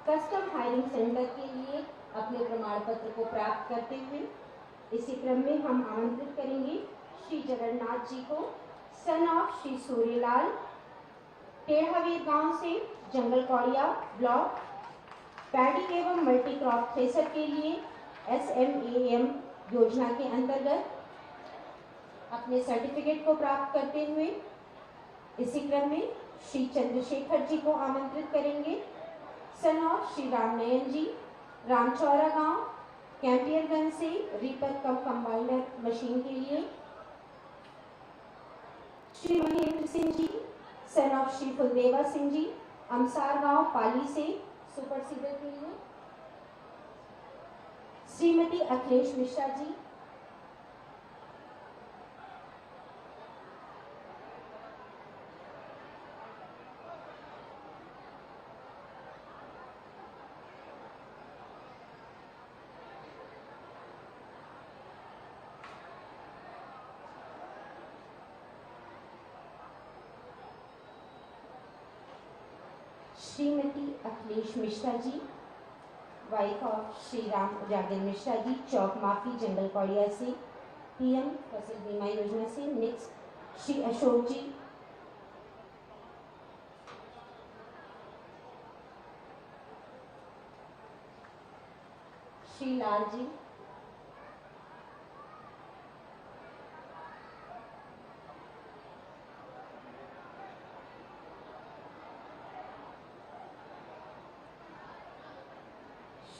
कस्टम हायरिंग सेंटर के लिए अपने प्रमाण पत्र को प्राप्त करते हुए इसी क्रम में हम आमंत्रित करेंगे श्री जगन्नाथ जी को। सन ऑफ श्री सूर्यलाल, टेढ़ावीर गांव से जंगल कौड़िया ब्लॉक, पैडी एवं मल्टी क्रॉप थ्रेसर के लिए SMAM योजना के अंतर्गत अपने सर्टिफिकेट को प्राप्त करते हुए इसी क्रम में श्री चंद्रशेखर जी को आमंत्रित करेंगे। सन ऑफ श्री रामनयन जी, रामचौरा गांव, कैंपियरगंज से रीपर कम कंबाइनर मशीन के लिए। श्री महेंद्र सिंह जी, सन ऑफ श्री फुलदेवा सिंह जी, अमसार गांव पाली से सुपर सीडर के लिए। श्रीमती अखिलेश मिश्रा जी, श्रीमती अखिलेश मिश्रा जी, वाइफ ऑफ श्री राम उजागर मिश्रा जी, चौक माफी जंगल कौड़िया से PM फसल बीमा योजना से। नेक्स्ट श्री अशोक जी, श्री लाल जी,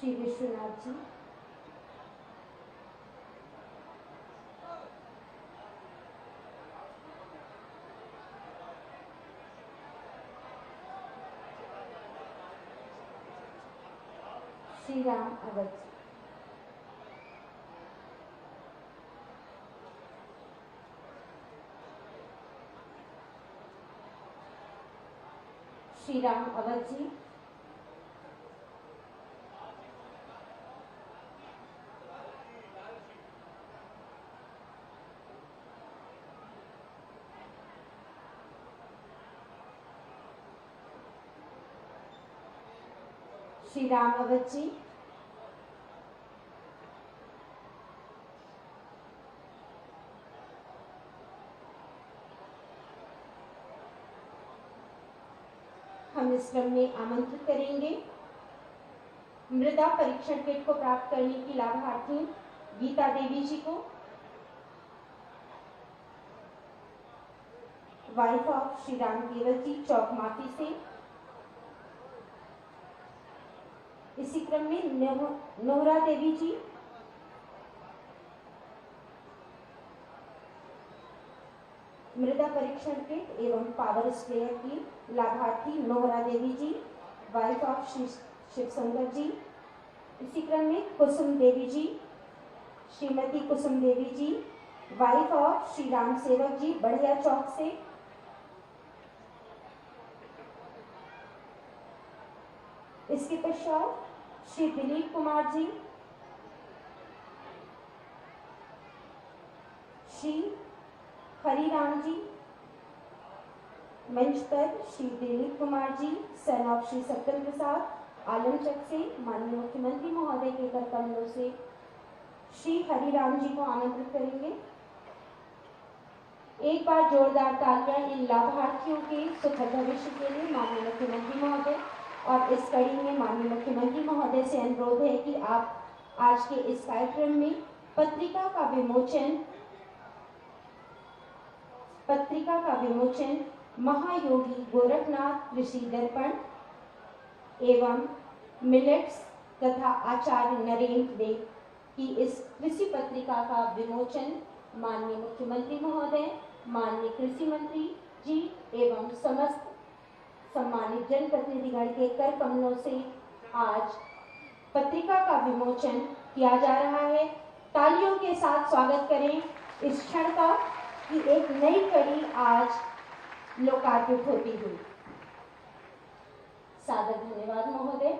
श्री विश्वनाथ जी, श्री राम अवध जी, श्री राम अवध जी, श्री राम अवध जी, हम इस क्रम में आमंत्रित करेंगे मृदा परीक्षण किट को प्राप्त करने की लाभार्थी गीता देवी जी को, वाइफ ऑफ श्री राम केवल जी, चौक माफी से। इसी क्रम में नोहरा देवी जी, मृदा परीक्षण किट एवं पावर स्प्रेयर की लाभार्थी नोहरा देवी जी, वाइफ ऑफ श्री शिव सुंदर जी। इसी क्रम में कुसुम देवी जी, श्रीमती कुसुम देवी जी, वाइफ ऑफ श्री राम सेवक जी, बढ़िया चौक से। इसके पश्चात श्री दिलीप कुमार जी, श्री हरिराम जी, मंच पर श्री दिलीप कुमार जी, सन ऑफ श्री सत्यम प्रसाद, आलमचक से। माननीय मुख्यमंत्री महोदय के कर कमलों से श्री हरिराम जी को आमंत्रित करेंगे। एक बार जोरदार तालियां इन लाभार्थियों के सुखद भविष्य के लिए। माननीय मुख्यमंत्री महोदय, और इस कड़ी में माननीय मुख्यमंत्री महोदय से अनुरोध है कि आप आज के इस कार्यक्रम में पत्रिका का विमोचन महायोगी गोरखनाथ कृषि दर्पण एवं मिलेट्स तथा आचार्य नरेंद्र देव की इस कृषि पत्रिका का विमोचन माननीय मुख्यमंत्री महोदय, माननीय कृषि मंत्री जी एवं समस्त सम्मानित जनप्रतिनिधिगण के कर कमलों से आज पत्रिका का विमोचन किया जा रहा है। तालियों के साथ स्वागत करें इस क्षण का कि एक नई कड़ी आज लोकार्पित होती हुई। सादर धन्यवाद महोदय।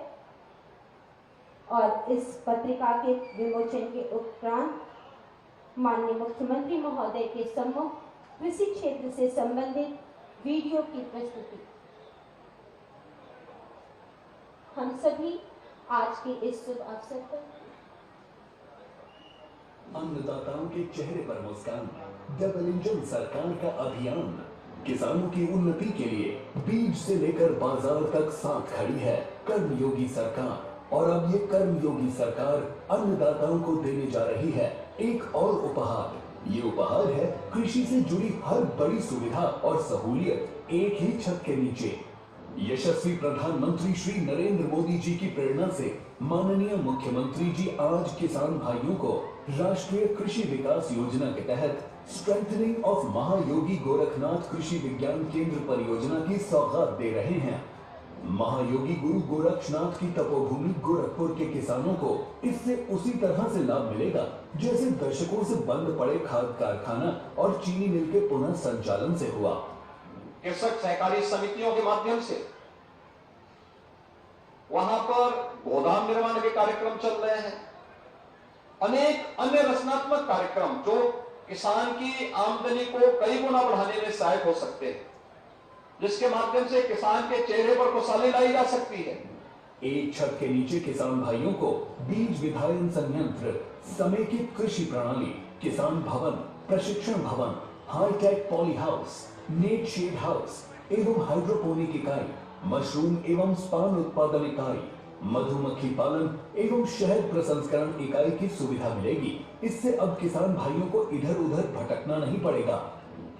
और इस पत्रिका के विमोचन के उपरांत माननीय मुख्यमंत्री महोदय के सम्मुख कृषि क्षेत्र से संबंधित वीडियो की प्रस्तुति। हम सभी आज के इस शुभ अवसर पर अन्नदाताओं के चेहरे पर मुस्कान, डबल इंजन सरकार का अभियान किसानों की उन्नति के लिए बीज से लेकर बाजार तक साथ खड़ी है कर्मयोगी सरकार। और अब ये कर्मयोगी सरकार अन्नदाताओं को देने जा रही है एक और उपहार। ये उपहार है कृषि से जुड़ी हर बड़ी सुविधा और सहूलियत एक ही छत के नीचे। यशस्वी प्रधानमंत्री श्री नरेंद्र मोदी जी की प्रेरणा से माननीय मुख्यमंत्री जी आज किसान भाइयों को राष्ट्रीय कृषि विकास योजना के तहत स्ट्रेंथनिंग ऑफ महायोगी गोरखनाथ कृषि विज्ञान केंद्र परियोजना की सौगात दे रहे हैं। महायोगी गुरु गोरक्षनाथ की तपोभूमि गोरखपुर के किसानों को इससे उसी तरह से लाभ मिलेगा जैसे दशकों से बंद पड़े खाद कारखाना और चीनी मिल के पुनः संचालन से हुआ। कृषक सहकारी समितियों के माध्यम से वहां पर गोदाम निर्माण के कार्यक्रम चल रहे हैं। अनेक अन्य रचनात्मक कार्यक्रम जो किसान की आमदनी को कई गुना बढ़ाने में सहायक हो सकते हैं, जिसके माध्यम से किसान के चेहरे पर खुशहाली लाई जा सकती है। एक छत के नीचे किसान भाइयों को बीज विधायन संयंत्र, समेकित कृषि प्रणाली, किसान भवन, प्रशिक्षण भवन, high tech poly house, net shed house एवं हाइड्रोपोनिक इकाई, मशरूम एवं स्पान उत्पादन इकाई, मधुमक्खी पालन एवं शहद प्रसंस्करण इकाई की सुविधा मिलेगी। इससे अब किसान भाइयों को इधर उधर भटकना नहीं पड़ेगा।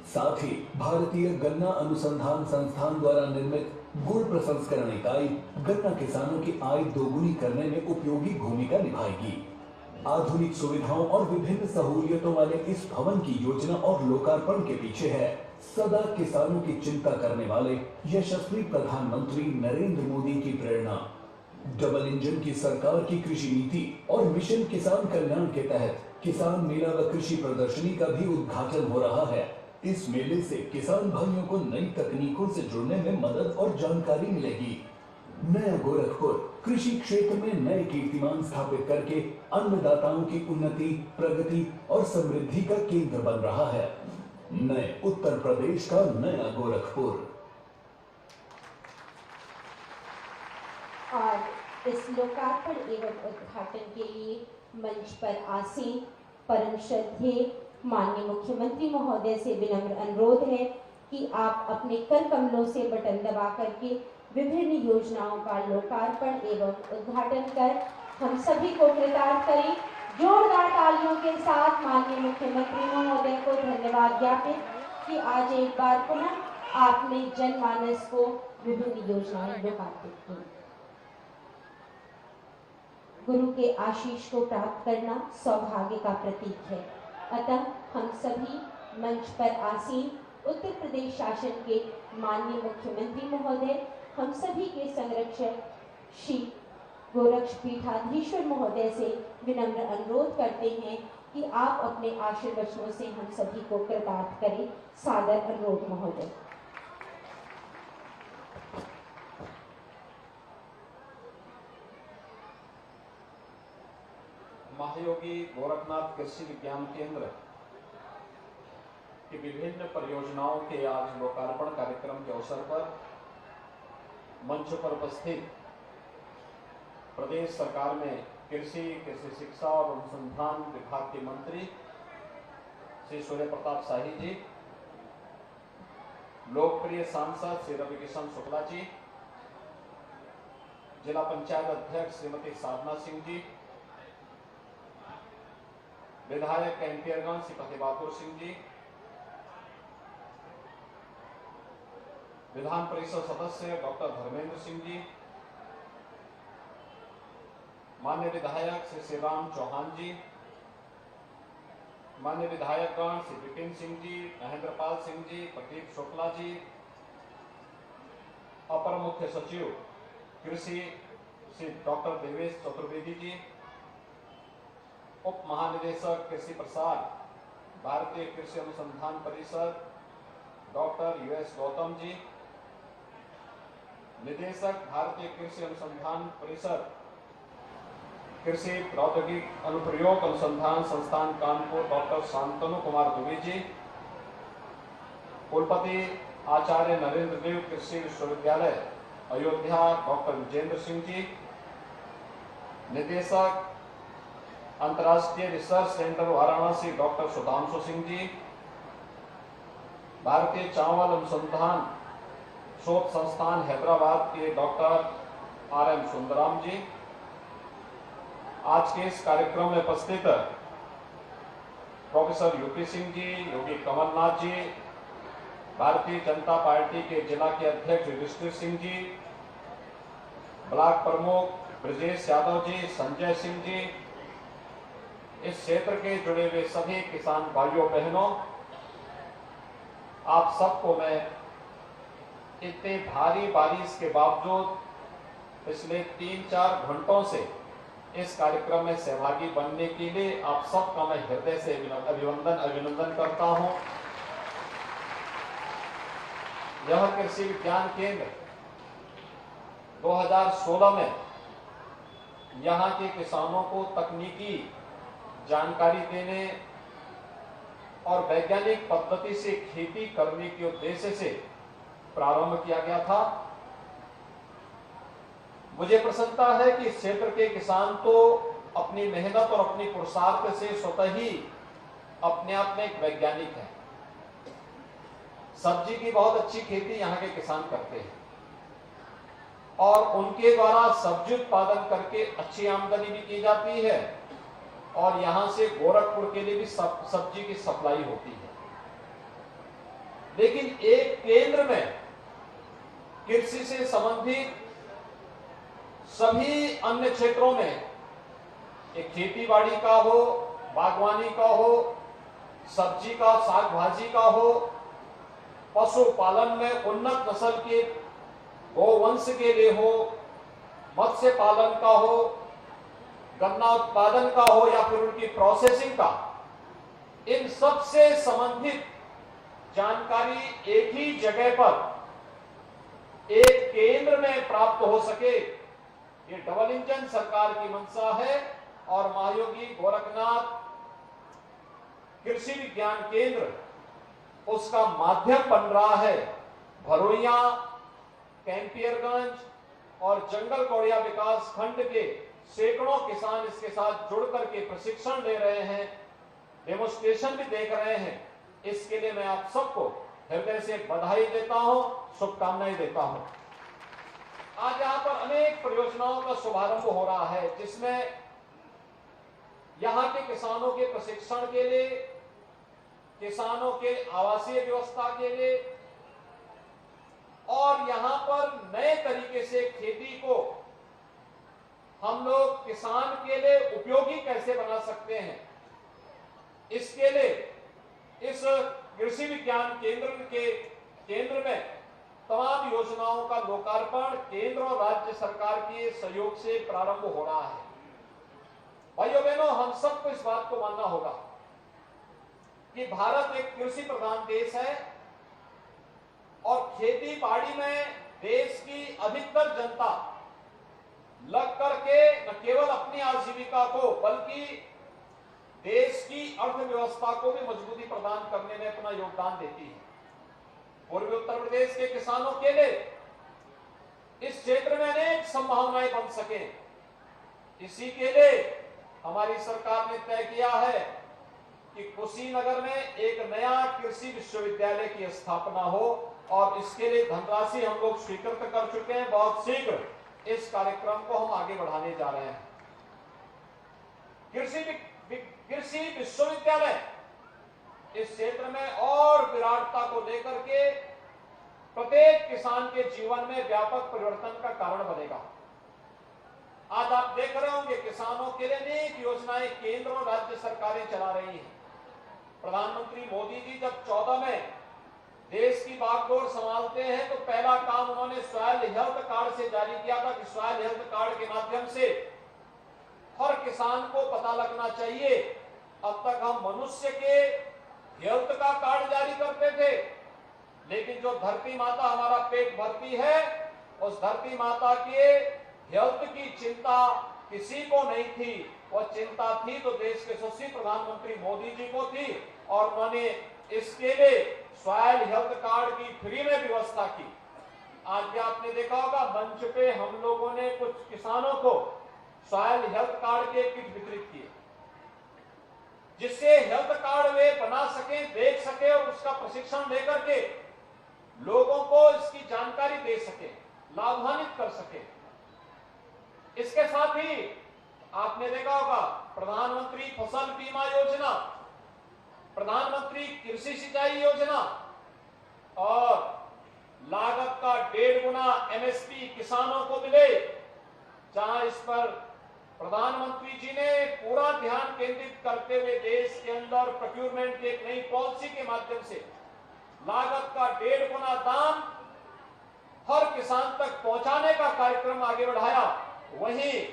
साथ ही भारतीय गन्ना अनुसंधान संस्थान द्वारा निर्मित गुड़ प्रसंस्करण इकाई गन्ना किसानों की आय दोगुनी करने में उपयोगी भूमिका निभाएगी। आधुनिक सुविधाओं और विभिन्न सहूलियतों वाले इस भवन की योजना और लोकार्पण के पीछे है सदा किसानों की चिंता करने वाले यशस्वी प्रधानमंत्री नरेंद्र मोदी की प्रेरणा। डबल इंजन की सरकार की कृषि नीति और मिशन किसान कल्याण के तहत किसान मेला व कृषि प्रदर्शनी का भी उद्घाटन हो रहा है। इस मेले से किसान भाइयों को नई तकनीकों से जुड़ने में मदद और जानकारी मिलेगी। नया गोरखपुर कृषि क्षेत्र में नए कीर्तिमान स्थापित करके अन्नदाताओं की उन्नति, प्रगति और समृद्धि का केंद्र बन रहा है। नए उत्तर प्रदेश का नया गोरखपुर। और इस लोकार्पण एवं उद्घाटन के लिए मंच पर आसीन परम श्रद्धेय माननीय मुख्यमंत्री महोदय से विनम्र अनुरोध है कि आप अपने कर कमलों से बटन दबा करके विभिन्न योजनाओं का लोकार्पण एवं उद्घाटन कर हम सभी को कृतार्थ करें। जोरदार तालियों के साथ माननीय मुख्यमंत्री महोदय को धन्यवाद ज्ञापित कि आज एक बार पुनः आपने जनमानस को विभिन्न योजनाएं लोकार्पित की। गुरु के आशीष को प्राप्त करना सौभाग्य का प्रतीक है। अतः हम सभी मंच पर आसीन उत्तर प्रदेश शासन के माननीय मुख्यमंत्री महोदय, हम सभी के संरक्षक श्री गोरक्षपीठाधीश्वर महोदय से विनम्र अनुरोध करते हैं कि आप अपने आशीर्वचनों से हम सभी को कृतार्थ करें। सादर अनुरोध महोदय। महायोगी गोरखनाथ कृषि विज्ञान केंद्र की विभिन्न परियोजनाओं के आज लोकार्पण कार्यक्रम के अवसर पर मंच पर उपस्थित प्रदेश सरकार में कृषि शिक्षा और अनुसंधान विभाग के मंत्री श्री सूर्य प्रताप शाही जी, लोकप्रिय सांसद श्री रविकिशन शुक्ला जी, जिला पंचायत अध्यक्ष श्रीमती साधना सिंह जी, विधायक कैंपियरगंज श्री फतेह बहादुर सिंह जी, विधान परिषद सदस्य डॉक्टर धर्मेंद्र सिंह जी, माननीय विधायक श्री शिवराम चौहान जी, माननीय विधायकगण श्री विपिन सिंह जी, महेंद्रपाल सिंह जी, प्रदीप शुक्ला जी, अपर मुख्य सचिव कृषि श्री डॉक्टर देवेश चतुर्वेदी जी, उप महानिदेशक कृषि प्रसार भारतीय कृषि अनुसंधान परिषद डॉक्टर यूएस गौतम जी, निदेशक भारतीय कृषि अनुसंधान परिषद कृषि प्रौद्योगिक अनुप्रयोग अनुसंधान संस्थान कानपुर डॉक्टर शांतनु कुमार दुबे जी, कुलपति आचार्य नरेंद्र देव कृषि विश्वविद्यालय अयोध्या डॉक्टर विजेंद्र सिंह जी, निदेशक अंतर्राष्ट्रीय research center Varanasi doctor Sudhanshu Singh ji, भारतीय चावल अनुसंधान शोध संस्थान हैदराबाद के डॉक्टर आर.एम. सुंदराम जी, आज के इस कार्यक्रम में उपस्थित प्रोफेसर यूपी सिंह जी, योगी कमलनाथ जी, भारतीय जनता पार्टी के जिला के अध्यक्ष युधिष्ठिर सिंह जी, ब्लॉक प्रमुख ब्रजेश यादव जी, संजय सिंह जी, इस क्षेत्र के जुड़े हुए सभी किसान भाइयों बहनों, आप सबको मैं इतने भारी बारिश के बावजूद पिछले 3-4 घंटों से इस कार्यक्रम में सहभागी बनने के लिए आप सबका मैं हृदय से अभिनंदन करता हूं। यह कृषि विज्ञान केंद्र 2016 में यहां के किसानों को तकनीकी जानकारी देने और वैज्ञानिक पद्धति से खेती करने के उद्देश्य से प्रारंभ किया गया था। मुझे प्रसन्नता है कि इस क्षेत्र के किसान तो अपनी मेहनत और अपनी पुरुषार्थ से स्वतः ही अपने आप में एक वैज्ञानिक है। सब्जी की बहुत अच्छी खेती यहाँ के किसान करते हैं और उनके द्वारा सब्जी उत्पादन करके अच्छी आमदनी भी की जाती है और यहाँ से गोरखपुर के लिए भी सब्जी की सप्लाई होती है। लेकिन एक केंद्र में कृषि से संबंधित सभी अन्य क्षेत्रों में, एक खेती बाड़ी का हो, बागवानी का हो, सब्जी का, साग भाजी का हो, पशुपालन में उन्नत नस्ल के गोवंश के लिए हो, मत्स्य पालन का हो, गन्ना उत्पादन का हो या फिर उनकी प्रोसेसिंग का, इन सब से संबंधित जानकारी एक ही जगह पर एक केंद्र में प्राप्त हो सके, ये डबल इंजन सरकार की मंशा है। और महायोगी गोरखनाथ कृषि विज्ञान केंद्र उसका माध्यम बन रहा है। भरोइया, कैंपियरगंज और जंगल कौड़िया विकास खंड के सैकड़ों किसान इसके साथ जुड़ करके प्रशिक्षण ले रहे हैं, डेमोन्स्ट्रेशन भी देख रहे हैं। इसके लिए मैं आप सबको हृदय से बधाई देता हूं, शुभकामनाएं देता हूं। आज यहां पर अनेक परियोजनाओं का शुभारंभ हो रहा है, जिसमें यहां के किसानों के प्रशिक्षण के लिए, किसानों के आवासीय व्यवस्था के लिए और यहां पर नए तरीके से खेती को हम लोग किसान के लिए उपयोगी कैसे बना सकते हैं, इसके लिए इस कृषि विज्ञान केंद्र में तमाम योजनाओं का लोकार्पण केंद्र और राज्य सरकार के सहयोग से प्रारंभ हो रहा है। भाइयों बहनों, हम सबको इस बात को मानना होगा कि भारत एक कृषि प्रधान देश है और खेती बाड़ी में देश की अधिकतर जनता लग करके न केवल अपनी आजीविका को बल्कि देश की अर्थव्यवस्था को भी मजबूती प्रदान करने में अपना योगदान देती है। पूर्वी उत्तर प्रदेश के किसानों के लिए इस क्षेत्र में अनेक संभावनाएं बन सके, इसी के लिए हमारी सरकार ने तय किया है कि कुशीनगर में एक नया कृषि विश्वविद्यालय की स्थापना हो और इसके लिए धनराशि हम लोग स्वीकृत कर चुके हैं। बहुत शीघ्र इस कार्यक्रम को हम आगे बढ़ाने जा रहे हैं। कृषि विश्वविद्यालय इस क्षेत्र में और विराटता को लेकर के प्रत्येक किसान के जीवन में व्यापक परिवर्तन का कारण बनेगा। आज आप देख रहे होंगे किसानों के लिए अनेक योजनाएं केंद्र और राज्य सरकारें चला रही हैं। प्रधानमंत्री मोदी जी जब 14 में देश की बागडोर संभालते हैं तो पहला काम उन्होंने सॉइल हेल्थ कार्ड से जारी किया था कि सॉइल हेल्थ कार्ड के माध्यम से हर किसान को पता लगना चाहिए। अब तक हम मनुष्य के हेल्थ का कार्ड जारी करते थे, लेकिन जो धरती माता हमारा पेट भरती है उस धरती माता के हेल्थ की चिंता किसी को नहीं थी। वह चिंता थी तो देश के यशस्वी प्रधानमंत्री मोदी जी को थी और उन्होंने इसके लिए सॉइल हेल्थ कार्ड की फ्री में व्यवस्था की। आज भी आपने देखा होगा मंच पे हम लोगों ने कुछ किसानों को सॉइल हेल्थ कार्ड के किट वितरित किए, जिससे हेल्थ कार्ड वे बना सके, देख सके और उसका प्रशिक्षण लेकर के लोगों को इसकी जानकारी दे सके, लाभान्वित कर सके। इसके साथ ही आपने देखा होगा प्रधानमंत्री फसल बीमा योजना, प्रधानमंत्री कृषि सिंचाई योजना और लागत का 1.5 गुना एमएसपी किसानों को मिले, जहां इस पर प्रधानमंत्री जी ने पूरा ध्यान केंद्रित करते हुए देश के अंदर प्रोक्योरमेंट की एक नई पॉलिसी के माध्यम से लागत का 1.5 गुना दाम हर किसान तक पहुंचाने का कार्यक्रम आगे बढ़ाया। वहीं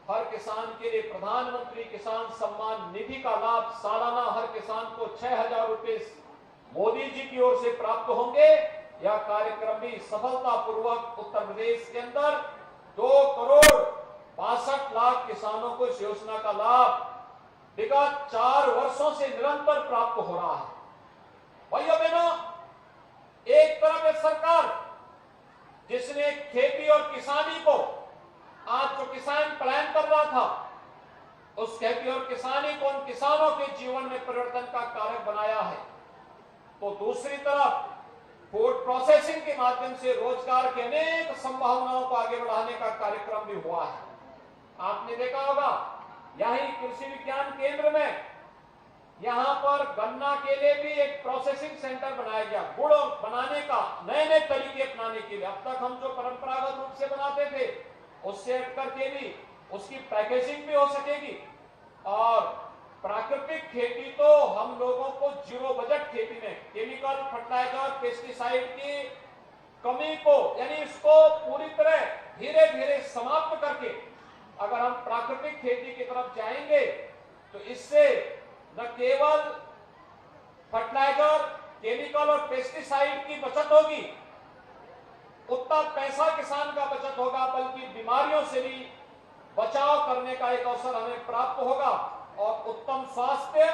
हर किसान के लिए प्रधानमंत्री किसान सम्मान निधि का लाभ सालाना हर किसान को 6,000 रुपए मोदी जी की ओर से प्राप्त होंगे। यह कार्यक्रम भी सफलतापूर्वक उत्तर प्रदेश के अंदर 2,62,00,000 किसानों को इस योजना का लाभ विगत 4 वर्षों से निरंतर प्राप्त हो रहा है। भाइयों बहनों, एक तरफ एक सरकार जिसने खेती और किसानी को आज जो किसान प्लान कर रहा था उस खेती और किसानी को उन किसानों के जीवन में परिवर्तन का कारक बनाया है, तो दूसरी तरफ फूड प्रोसेसिंग के माध्यम से रोजगार के अनेक संभावनाओं को आगे बढ़ाने का कार्यक्रम भी हुआ है। आपने देखा होगा यही कृषि विज्ञान केंद्र में यहाँ पर गन्ना के लिए भी एक प्रोसेसिंग सेंटर बनाया गया, गुड़ बनाने का नए नए तरीके अपनाने के लिए। अब तक हम जो परंपरागत रूप से बनाते थे उससे हट करके भी उसकी पैकेजिंग भी हो सकेगी। और प्राकृतिक खेती तो हम लोगों को जीरो बजट खेती में केमिकल फर्टिलाइजर पेस्टिसाइड की कमी को यानी इसको पूरी तरह धीरे धीरे समाप्त करके अगर हम प्राकृतिक खेती की तरफ जाएंगे तो इससे न केवल फर्टिलाइजर केमिकल और पेस्टिसाइड की बचत होगी, उतना पैसा किसान का बचत होगा, बल्कि बीमारियों से भी बचाव करने का एक अवसर हमें प्राप्त होगा। और उत्तम स्वास्थ्य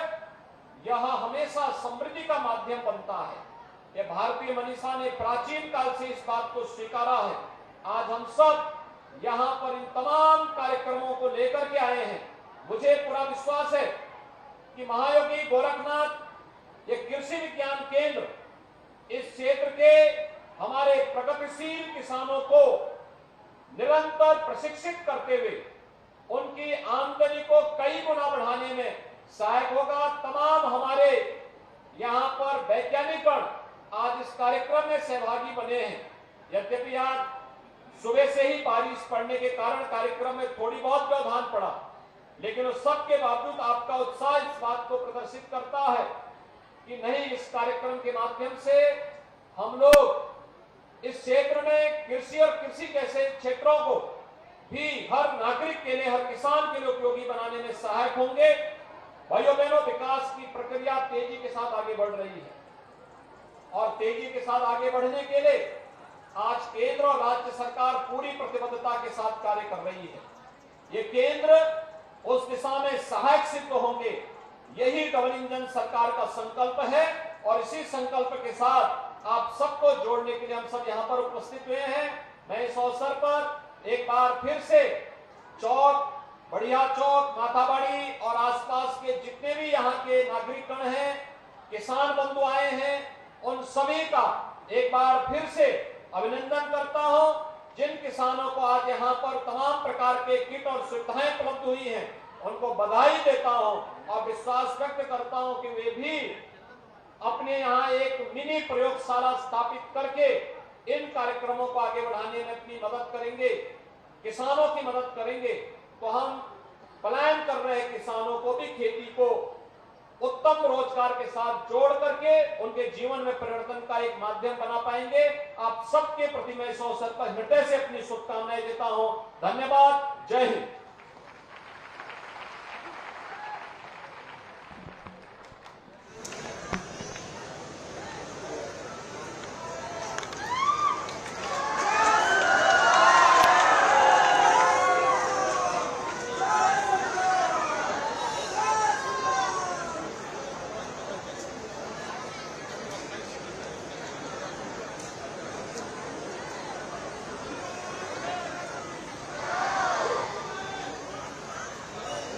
यह हमेशा समृद्धि का माध्यम बनता है। यह भारतीय मनीषा ने प्राचीन काल से इस बात को स्वीकारा है। आज हम सब यहाँ पर इन तमाम कार्यक्रमों को लेकर के आए हैं। मुझे पूरा विश्वास है कि महायोगी गोरखनाथ एक कृषि विज्ञान केंद्र इस क्षेत्र के हमारे प्रगतिशील किसानों को निरंतर प्रशिक्षित करते हुए उनकी आमदनी को कई गुना बढ़ाने में सहायक होगा। तमाम हमारे यहाँ पर वैज्ञानिकगण आज इस कार्यक्रम में सहभागी बने हैं। यद्यपि आज सुबह से ही बारिश पड़ने के कारण कार्यक्रम में थोड़ी बहुत व्यवधान पड़ा, लेकिन उस सब के बावजूद आपका उत्साह इस बात को प्रदर्शित करता है कि नहीं, इस कार्यक्रम के माध्यम से हम लोग इस क्षेत्र में कृषि और कृषि जैसे क्षेत्रों को भी हर नागरिक के लिए, हर किसान के लिए उपयोगी बनाने में सहायक होंगे। भाइयों बहनों, विकास की प्रक्रिया तेजी के साथ आगे बढ़ रही है और तेजी के साथ आगे बढ़ने के लिए आज केंद्र और राज्य सरकार पूरी प्रतिबद्धता के साथ कार्य कर रही है। ये केंद्र उस दिशा में सहायक सिद्ध होंगे, यही डबल इंजन सरकार का संकल्प है। और इसी संकल्प के साथ आप सबको जोड़ने के लिए हम सब यहाँ पर उपस्थित हुए हैं। मैं इस अवसर पर एक बार फिर से चौक, बढ़िया चौक, माथाबाड़ी और आसपास के जितने भी यहाँ के नागरिकगण हैं, किसान बंधु आए हैं, उन सभी का एक बार फिर से अभिनंदन करता हूं। जिन किसानों को आज यहाँ पर तमाम प्रकार के किट और सुविधाएं उपलब्ध हुई हैं, उनको बधाई देता हूं और विश्वास व्यक्त करता हूं कि वे भी अपने यहाँ एक मिनी प्रयोगशाला स्थापित करके इन कार्यक्रमों को आगे बढ़ाने में अपनी मदद करेंगे, किसानों की मदद करेंगे। तो हम पलायन कर रहे किसानों को भी खेती को उत्तम रोजगार के साथ जोड़ करके उनके जीवन में परिवर्तन का एक माध्यम बना पाएंगे। आप सबके प्रति मैं इस अवसर पर हृदय से अपनी शुभकामनाएं देता हूं। धन्यवाद। जय हिंद।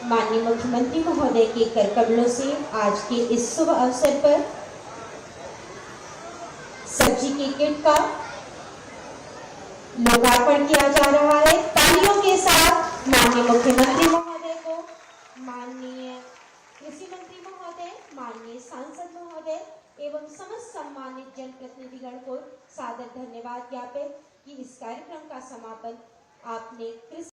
माननीय मुख्यमंत्री महोदय के कर कमलों से आज के इस शुभ अवसर पर सब्जी की किट का लोकार्पण किया जा रहा है। तालियों के साथ माननीय मुख्यमंत्री महोदय को, माननीय कृषि मंत्री महोदय, माननीय सांसद महोदय एवं समस्त सम्मानित जनप्रतिनिधिगण को सादर धन्यवाद ज्ञापित कि इस कार्यक्रम का समापन आपने कृषि